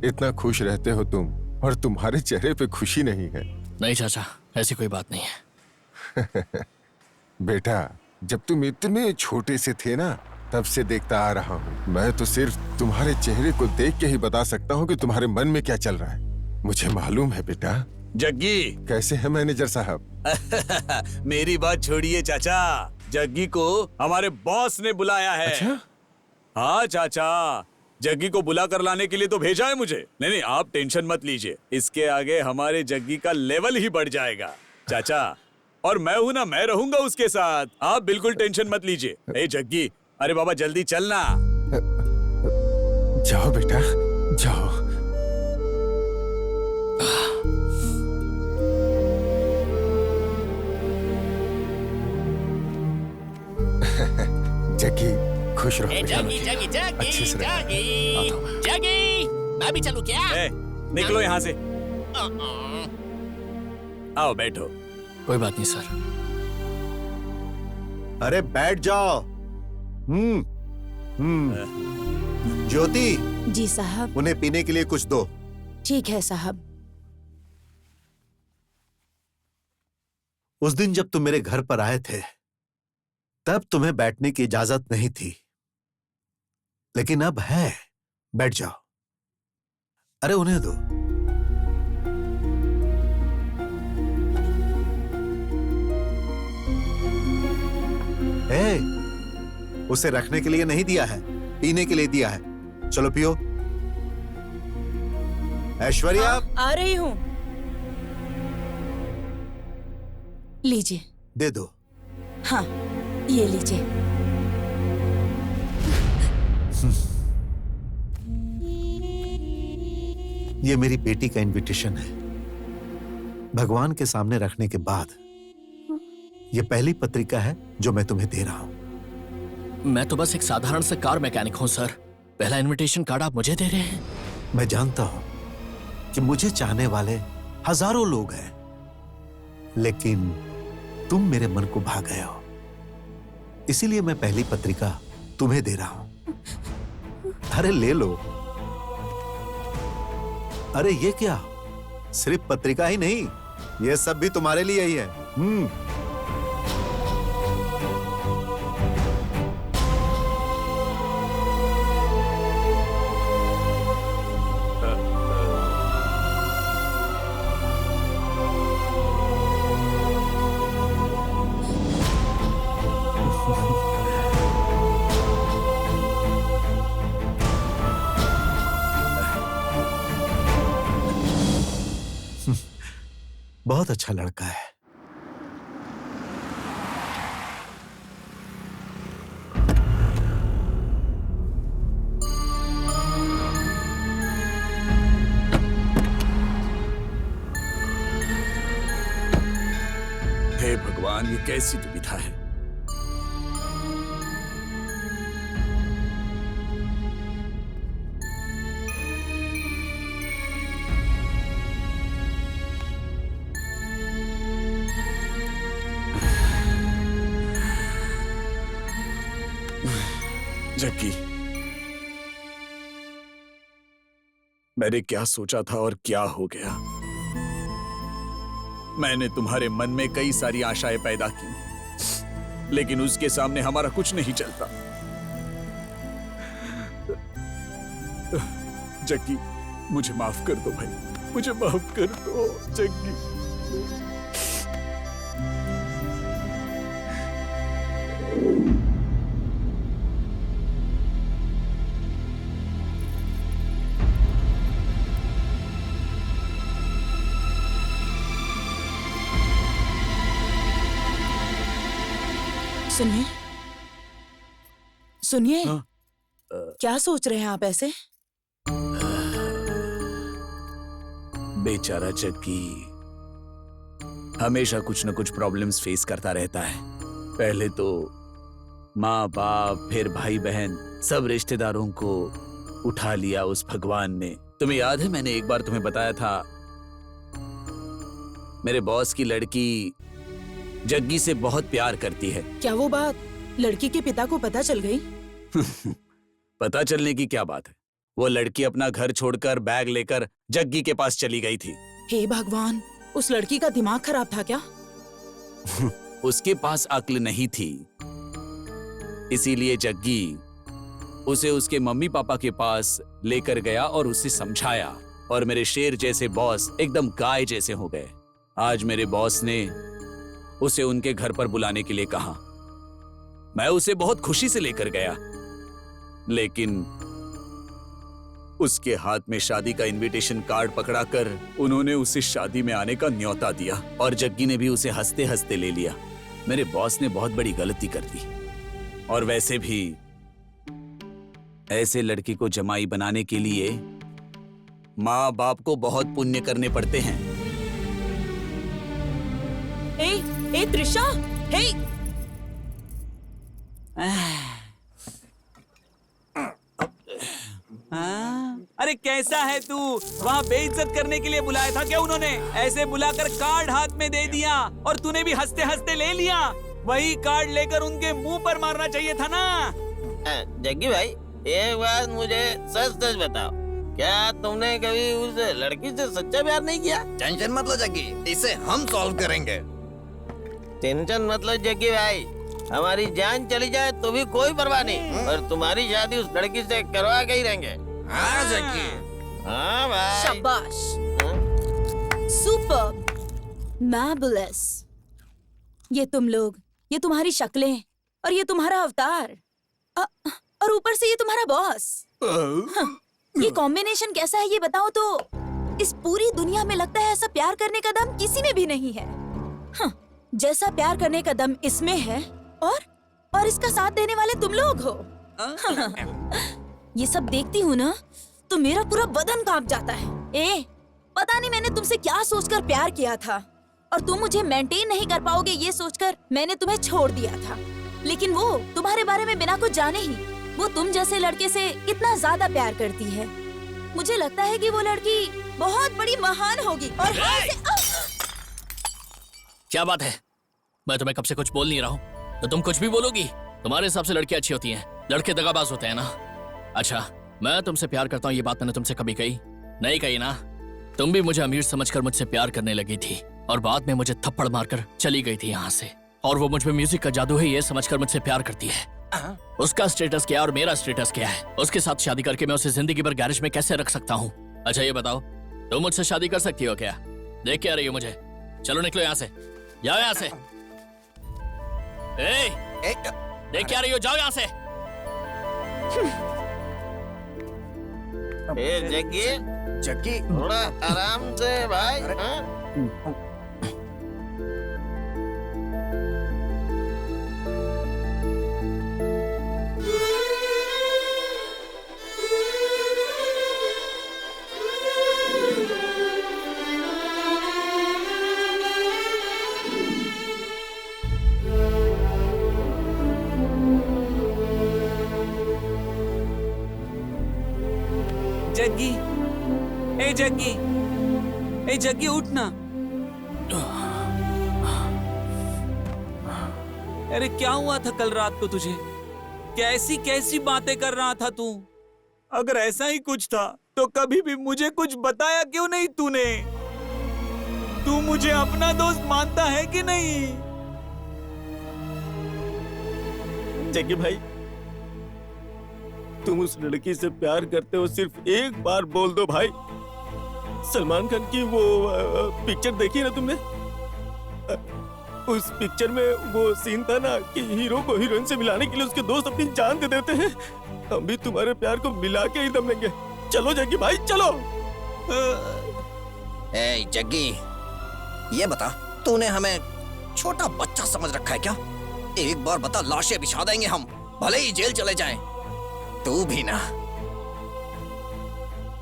इतना खुश रहते हो तुम, और तुम्हारे चेहरे पे खुशी नहीं है। नहीं चाचा, ऐसी कोई बात नहीं है। बेटा, जब तुम इतने छोटे से थे ना, तब से देखता आ रहा हूँ। मैं तो सिर्फ तुम्हारे चेहरे को देख के ही बता सकता हूँ कि तुम्हारे मन में क्या चल रहा है। मुझे मालूम है बेटा। जग्गी, कैसे है मैनेजर साहब? मेरी बात छोड़िए चाचा, जग्गी को हमारे बॉस ने बुलाया है। अच्छा? हाँ चाचा, जग्गी को बुला कर लाने के लिए तो भेजा है मुझे। नहीं, आप टेंशन मत लीजिए, इसके आगे हमारे जग्गी का लेवल ही बढ़ जाएगा चाचा। और मैं हूं ना, मैं रहूंगा उसके साथ, आप बिल्कुल टेंशन मत लीजिए। ए जग्गी, अरे बाबा जल्दी चलना। जाओ बेटा, जाओ। जग्गी, खुश रहो। जगी, जगी, जगी, अच्छे से रहना। जगी, जगी, मैं भी चलूं क्या? निकलो यहाँ से। आओ बैठो। कोई बात नहीं सर। अरे बैठ जाओ। ज्योति, जी साहब। उन्हें पीने के लिए कुछ दो। ठीक है साहब। उस दिन जब तुम मेरे घर पर आए थे, तब तुम्हें बैठने की इजाजत नहीं थी, लेकिन अब है। बैठ जाओ। अरे उन्हें दो। उसे रखने के लिए नहीं दिया है, पीने के लिए दिया है। चलो पियो। ऐश्वर्या, आ रही हूँ। लीजिए। दे दो। हाँ, ये लीजिए। ये मेरी बेटी का इनविटेशन है। भगवान के सामने रखने के बाद ये पहली पत्रिका है जो मैं तुम्हें दे रहा हूं। मैं तो बस एक साधारण से कार मैकेनिक हूँ सर। पहला इनविटेशन कार्ड आप मुझे दे रहे हैं? मैं जानता हूं कि मुझे चाहने वाले हजारों लोग हैं, लेकिन तुम मेरे मन को भा गए हो, इसीलिए मैं पहली पत्रिका तुम्हें दे रहा हूं। अरे ले लो। अरे ये क्या, सिर्फ पत्रिका ही नहीं, ये सब भी तुम्हारे लिए ही है। बहुत अच्छा लड़का है। हे भगवान, ये कैसी दुविधा है। जग्गी, मैंने क्या सोचा था और क्या हो गया। मैंने तुम्हारे मन में कई सारी आशाएं पैदा की, लेकिन उसके सामने हमारा कुछ नहीं चलता। जग्गी, मुझे माफ कर दो भाई, मुझे माफ कर दो जग्गी। सुनिए, सुनिए। क्या सोच रहे हैं आप ऐसे? बेचारा जग्गी हमेशा कुछ न कुछ प्रॉब्लम्स फेस करता रहता है। पहले तो माँ बाप, फिर भाई बहन, सब रिश्तेदारों को उठा लिया उस भगवान ने। तुम्हें याद है मैंने एक बार तुम्हें बताया था मेरे बॉस की लड़की जग्गी से बहुत प्यार करती है। क्या वो बात लड़की के पिता को पता चल गई? पता चलने की क्या बात है, वो लड़की अपना घर छोड़कर बैग लेकर जग्गी के पास चली गई थी। हे भगवान, उस लड़की का दिमाग खराब था क्या? उसके पास अक्ल नहीं थी, इसीलिए जग्गी उसे उसके मम्मी पापा के पास लेकर गया और उसे समझाया, और मेरे शेर जैसे बॉस एकदम गाय जैसे हो गए। आज मेरे बॉस ने उसे उनके घर पर बुलाने के लिए कहा। मैं उसे बहुत खुशी से लेकर गया, लेकिन उसके हाथ में शादी का इनविटेशन कार्ड पकड़ाकर उन्होंने उसे शादी में आने का न्योता दिया, और जग्गी ने भी उसे हंसते हंसते ले लिया। मेरे बॉस ने बहुत बड़ी गलती कर दी, और वैसे भी ऐसे लड़की को जमाई बनाने के लिए माँ बाप को बहुत पुण्य करने पड़ते हैं। ए त्रिशा, हे! अरे कैसा है तू? वहाँ बेइज्जत करने के लिए बुलाया था क्या उन्होंने? ऐसे बुलाकर कार्ड हाथ में दे दिया और तूने भी हंसते हंसते ले लिया। वही कार्ड लेकर उनके मुंह पर मारना चाहिए था ना। जग्गी भाई, एक बात मुझे सच सच बताओ, क्या तुमने कभी उस लड़की से सच्चा प्यार नहीं किया? टेंशन मत लो जग्गी, इसे हम सॉल्व करेंगे। टेंशन मत लो जग्गी भाई, हमारी जान चली जाए तो भी कोई परवाह नहीं, और तुम्हारी शादी उस लड़की से करवा के ही रहेंगे। हाँ जग्गी। हाँ भाई। शाबाश, सुपर्ब, मैर्वेलस। ये तुम लोग, ये तुम्हारी शक्लें, और ये तुम्हारा अवतार, और ऊपर से ये तुम्हारा बॉस। हाँ, ये कॉम्बिनेशन कैसा है ये बताओ तो। इस पूरी दुनिया में लगता है ऐसा प्यार करने का दम किसी में भी नहीं है। हाँ, जैसा प्यार करने का दम इसमें है और इसका साथ देने वाले तुम लोग हो। ये सब देखती हूँ ना तो मेरा पूरा बदन कांप जाता है। पता नहीं मैंने तुमसे क्या सोचकर प्यार किया था और तुम मुझे मेंटेन नहीं कर पाओगे ये सोचकर मैंने तुम्हें छोड़ दिया था। लेकिन वो तुम्हारे बारे में बिना कुछ जाने ही वो तुम जैसे लड़के से कितना ज्यादा प्यार करती है। मुझे लगता है कि वो लड़की बहुत बड़ी महान होगी और क्या बात है? मैं तुम्हें कब से कुछ बोल नहीं रहा हूँ तो तुम कुछ भी बोलोगी? तुम्हारे हिसाब से लड़कियां अच्छी होती हैं, लड़के दगाबाज होते हैं ना? अच्छा, मैं तुमसे प्यार करता हूँ ये बात मैंने तुमसे कभी कही नहीं कही ना? तुम भी मुझे अमीर समझकर मुझसे प्यार करने लगी थी और बाद में मुझे थप्पड़ मारकर चली गई थी यहाँ से। और वो मुझ में म्यूजिक का जादू है ये समझकर मुझसे प्यार करती है। उसका स्टेटस क्या है और मेरा स्टेटस क्या है? उसके साथ शादी करके मैं उसे जिंदगी भर गैरेज में कैसे रख सकता हूँ? अच्छा ये बताओ, तुम मुझसे शादी कर सकती हो क्या? देख क्या रही हो मुझे? चलो निकलो यहाँ से, जाओ यहाँ से। देख क्या रही हो? जाओ यहाँ से। जग्गी थोड़ा आराम से भाई। जग्गी, जग्गी, जग्गी उठ ना। अरे क्या हुआ था कल रात को तुझे? कैसी कैसी बातें कर रहा था तू? अगर ऐसा ही कुछ था तो कभी भी मुझे कुछ बताया क्यों नहीं तूने? तू मुझे अपना दोस्त मानता है कि नहीं? जग्गी भाई, तुम उस लड़की से प्यार करते हो सिर्फ एक बार बोल दो भाई। सलमान खान की वो पिक्चर देखी ना तुमने? उस पिक्चर में वो सीन था ना कि हीरो को हीरोइन से मिलाने के लिए उसके दोस्त अपनी जान दे देते हैं। हम भी तुम्हारे प्यार को मिला के ही दम लेंगे। चलो जग्गी भाई चलो। जग्गी, ये बता, तूने हमें छोटा बच्चा समझ रखा है क्या? एक बार बता, लाशें बिछा देंगे हम, भले ही जेल चले जाएं। तू भी ना,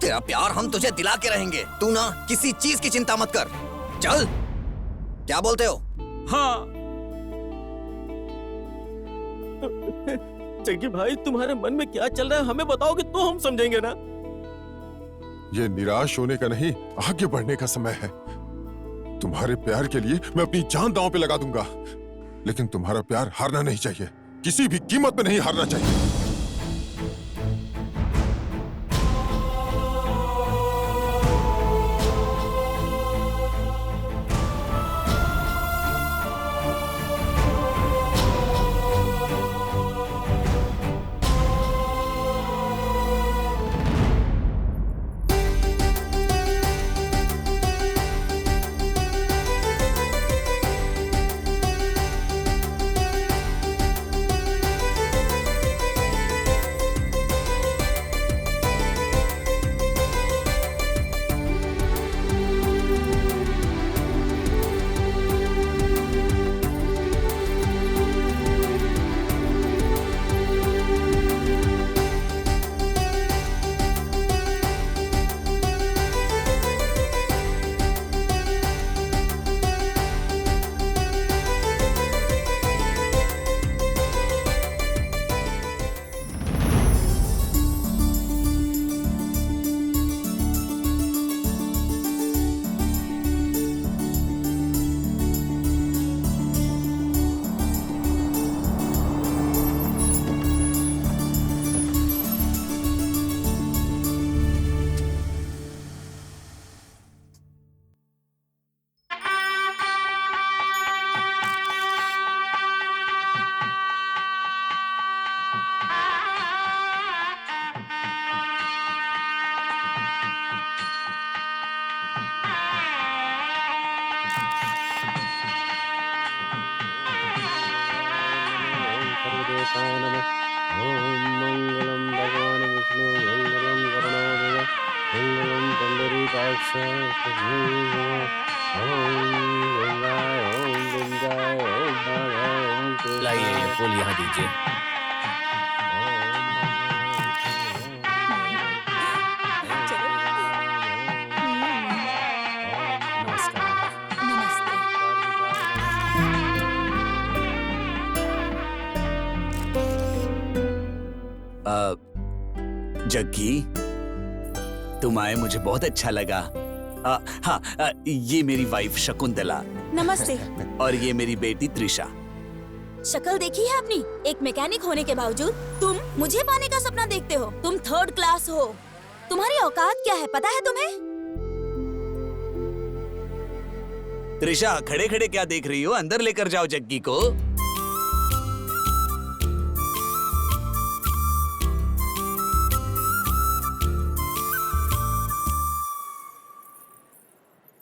तेरा प्यार हम तुझे दिला के रहेंगे। तू ना किसी चीज की चिंता मत कर। चल, क्या बोलते हो? हाँ। जग्गी भाई, तुम्हारे मन में क्या चल रहा है हमें बताओगे तो हम समझेंगे ना। ये निराश होने का नहीं, आगे बढ़ने का समय है। तुम्हारे प्यार के लिए मैं अपनी जान दांव पे लगा दूंगा, लेकिन तुम्हारा प्यार हारना नहीं चाहिए, किसी भी कीमत में नहीं हारना चाहिए। मंगलम भगवान विष्णु मंगलम गरुणोदय मंगलम लाइए ये फूल यहाँ दीजिए। जग्गी, तुम आए मुझे बहुत अच्छा लगा। हाँ, ये मेरी वाइफ शकुंतला नमस्ते। और ये मेरी बेटी त्रिशा। शक्ल देखी है अपनी? एक मैकेनिक होने के बावजूद तुम मुझे पाने का सपना देखते हो। तुम 3rd क्लास हो। तुम्हारी औकात क्या है पता है तुम्हें? त्रिशा, खड़े खड़े क्या देख रही हो? अंदर लेकर जाओ जग्गी को।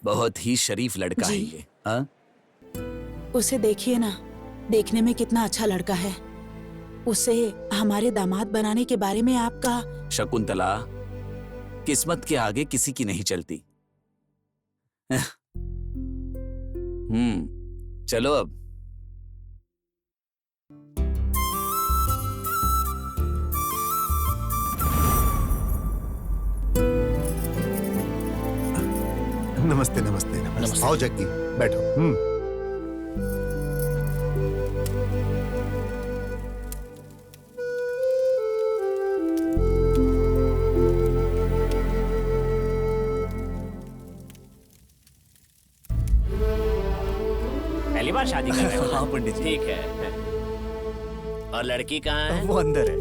बहुत ही शरीफ लड़का है ये। हाँ? उसे देखिए ना, देखने में कितना अच्छा लड़का है। उसे हमारे दामाद बनाने के बारे में आपका। शकुंतला, किस्मत के आगे किसी की नहीं चलती। चलो अब। नमस्ते नमस्ते नमस्ते। आओ जग्गी, बैठो। पहली बार शादी कर रहे हो? हाँ पंडित जी। ठीक है। और लड़की कहाँ है? वो अंदर है।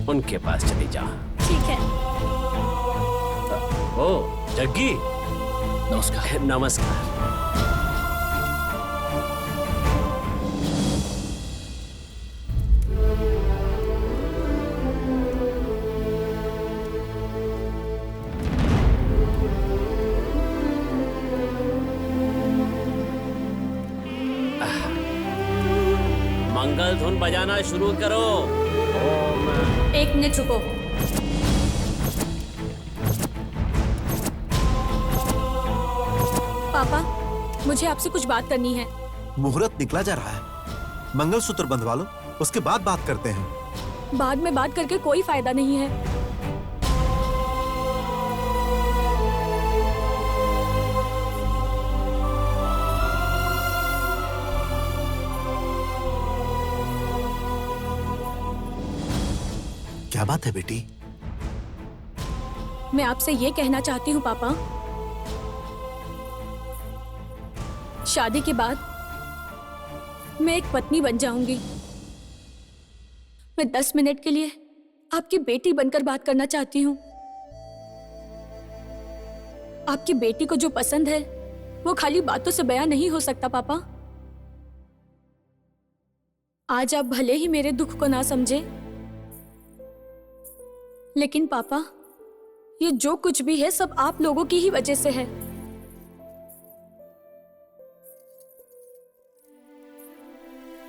उनके पास चली जा। ठीक है। ओ जग्गी, नमस्कार। नमस्कार। मंगल धुन बजाना शुरू करो। एक मिनट रुको। पापा, मुझे आपसे कुछ बात करनी है। मुहूर्त निकला जा रहा है, मंगलसूत्र बंधवा लो, उसके बाद बात करते हैं। बाद में बात करके कोई फायदा नहीं है। क्या बात है बेटी? मैं आपसे ये कहना चाहती हूँ पापा, शादी के बाद मैं एक पत्नी बन जाऊंगी। मैं 10 मिनट के लिए आपकी बेटी बनकर बात करना चाहती हूँ। आपकी बेटी को जो पसंद है वो खाली बातों से बयां नहीं हो सकता पापा। आज आप भले ही मेरे दुख को ना समझे, लेकिन पापा ये जो कुछ भी है सब आप लोगों की ही वजह से है।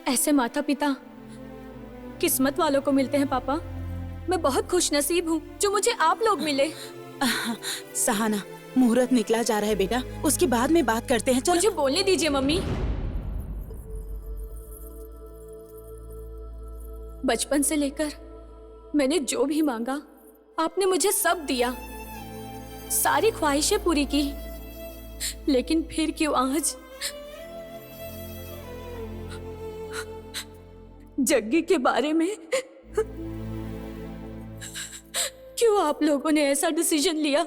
ऐसे माता पिता किस्मत वालों को मिलते हैं पापा। मैं बहुत खुशनसीब हूँ जो मुझे आप लोग मिले। सहाना, मुहूर्त निकला जा रहा है बेटा, उसके बाद में बात करते हैं। चलो मुझे बोलने दीजिए मम्मी। बचपन से लेकर मैंने जो भी मांगा आपने मुझे सब दिया, सारी ख्वाहिशें पूरी की, लेकिन फिर क्यों आज जग्गी के बारे में क्यों आप लोगों ने ऐसा डिसीजन लिया?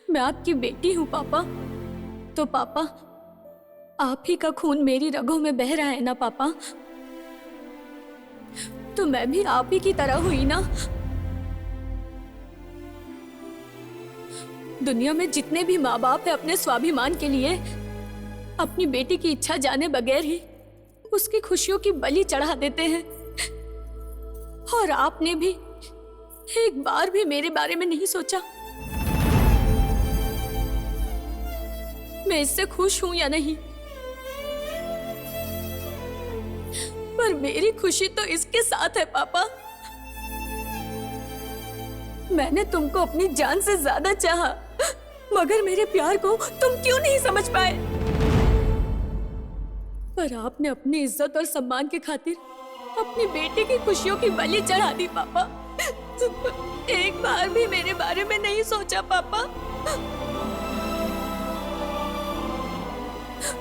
मैं आपकी बेटी हूं पापा, तो पापा आप ही का खून मेरी रगों में बह रहा है ना पापा। तो मैं भी आप ही की तरह हुई ना। दुनिया में जितने भी माँ बाप है अपने स्वाभिमान के लिए अपनी बेटी की इच्छा जाने बगैर ही उसकी खुशियों की बलि चढ़ा देते हैं। और आपने भी एक बार भी मेरे बारे में नहीं सोचा मैं इससे खुश हूं या नहीं। पर मेरी खुशी तो इसके साथ है पापा। मैंने तुमको अपनी जान से ज्यादा चाहा, मगर मेरे प्यार को तुम क्यों नहीं समझ पाए? पर आपने अपनी इज्जत और सम्मान की खातिर अपनी बेटी की खुशियों की बलि चढ़ा दी पापा। एक बार भी मेरे बारे में नहीं सोचा पापा।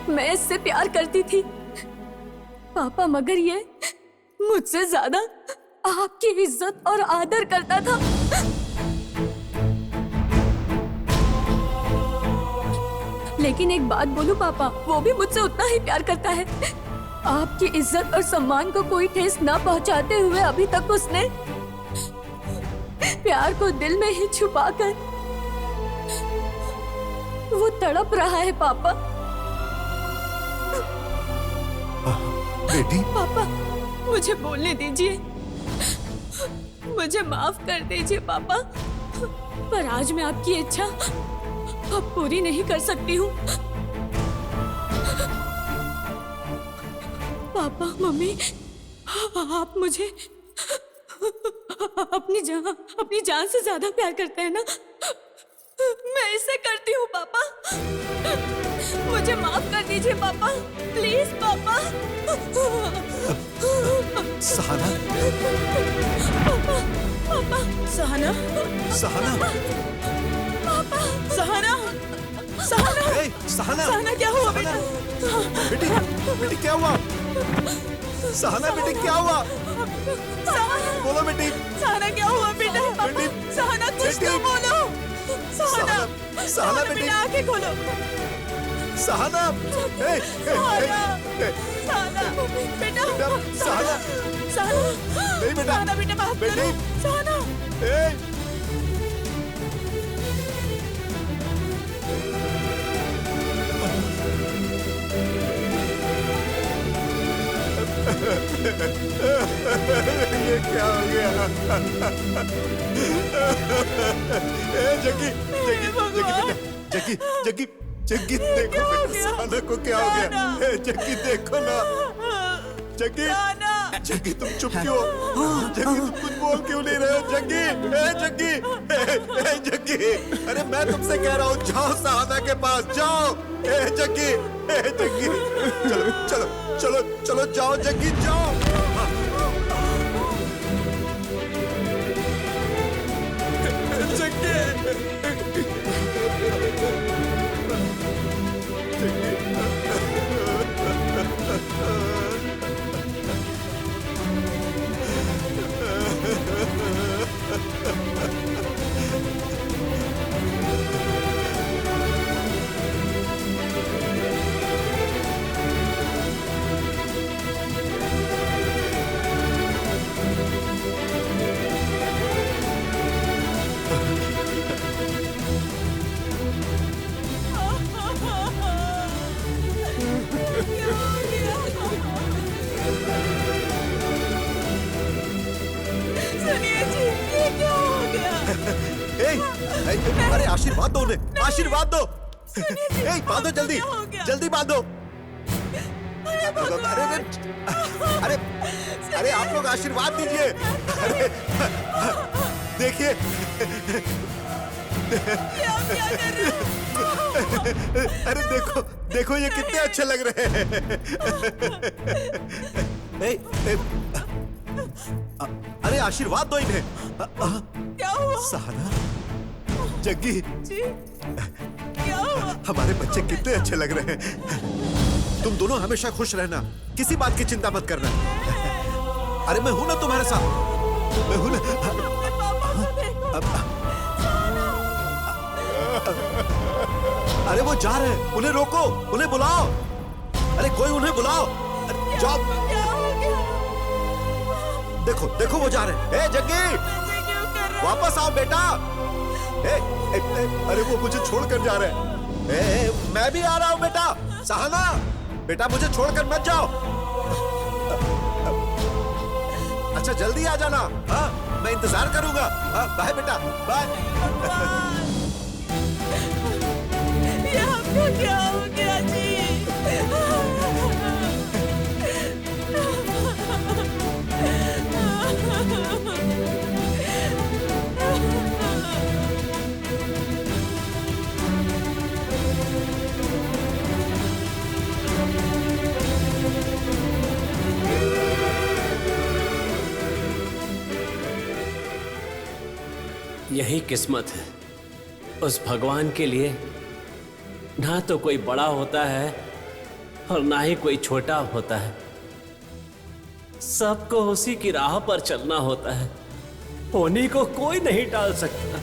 मैं इससे प्यार करती थी पापा, मगर ये मुझसे ज्यादा आपकी इज्जत और आदर करता था। लेकिन एक बात बोलूं पापा, वो भी मुझसे उतना ही प्यार करता है। आपकी इज्जत और सम्मान को कोई ठेस न पहुंचाते हुए अभी तक उसने प्यार को दिल में ही छुपाकर वो तड़प रहा है पापा। बेटी, पापा मुझे बोलने दीजिए, मुझे माफ कर दीजिए पापा। पर आज मैं आपकी इच्छा अब पूरी नहीं कर सकती हूँ। पापा मम्मी, आप मुझे अपनी जान से ज्यादा प्यार करते हैं ना? मैं इसे करती हूँ पापा। मुझे माफ कर दीजिए पापा, प्लीज पापा। सहाना, पापा, पापा, सहाना, सहाना, पापा, सहाना, सहाना, ए, सहाना, सहाना क्या हुआ बेटा? बेटी, बेटी क्या हुआ? सहाना बेटी क्या हुआ? बोलो बेटी। सहाना क्या हुआ बेटा? बेटी, सहाना कुछ तो बोलो। सहाना, सहाना बेटी, बेटा आंखें खोलो। सहाना, ए, सहाना, बेटा, सहाना, सहाना, नहीं बेटा, सहाना बेटा बात बेटी, करो। सहाना, ए, ये क्या हो गया? ए, जग्गी, जग्गी, जग्गी बेटा, जग्गी, जग्गी, जग्गी देखो बेटा, सहाना को क्या हो गया? ए, जग्गी देखो ना, जग्गी, जग्गी तुम चुप क्यों? जग्गी तुम कुछ बोल क्यों नहीं रहे हो? जग्गी, ए जग्गी, ए जग्गी, अरे मैं तुमसे कह रहा हूँ जाओ सहाना के पास जाओ। ए जग्गी, ए जग्गी, चलो चलो चलो चलो जाओ जग्गी जाओ। अरे आशीर्वाद दो उन्हें, आशीर्वाद दो। बांधो जल्दी, जल्दी बांधो। अरे अरे अरे आप लोग आशीर्वाद दीजिए। अरे देखिए, अरे देखो देखो ये कितने अच्छे लग रहे हैं। अरे आशीर्वाद दो इन्हें। क्या हुआ? सहाना, जग्गी, क्या हुआ? हमारे बच्चे कितने अच्छे लग रहे हैं। तुम दोनों हमेशा खुश रहना, किसी बात की चिंता मत करना। अरे मैं हूं ना तुम्हारे साथ, मैं हूं ना। अरे वो जा रहे हैं, उन्हें रोको, उन्हें बुलाओ। अरे कोई उन्हें बुलाओ, जाओ। देखो देखो वो जा रहे हैं। जग्गी, वापस आओ बेटा। अरे वो मुझे छोड़कर जा रहे हैं। मैं भी आ रहा हूँ बेटा। सहाना, बेटा मुझे छोड़कर मत जाओ। अच्छा जल्दी आ जाना। हाँ, मैं इंतजार करूंगा। हाँ, बाय बेटा, बाय। ये आपको क्या हो गया जी? यही किस्मत है। उस भगवान के लिए ना तो कोई बड़ा होता है और ना ही कोई छोटा होता है। सबको उसी की राह पर चलना होता है। उन्हीं को कोई नहीं टाल सकता।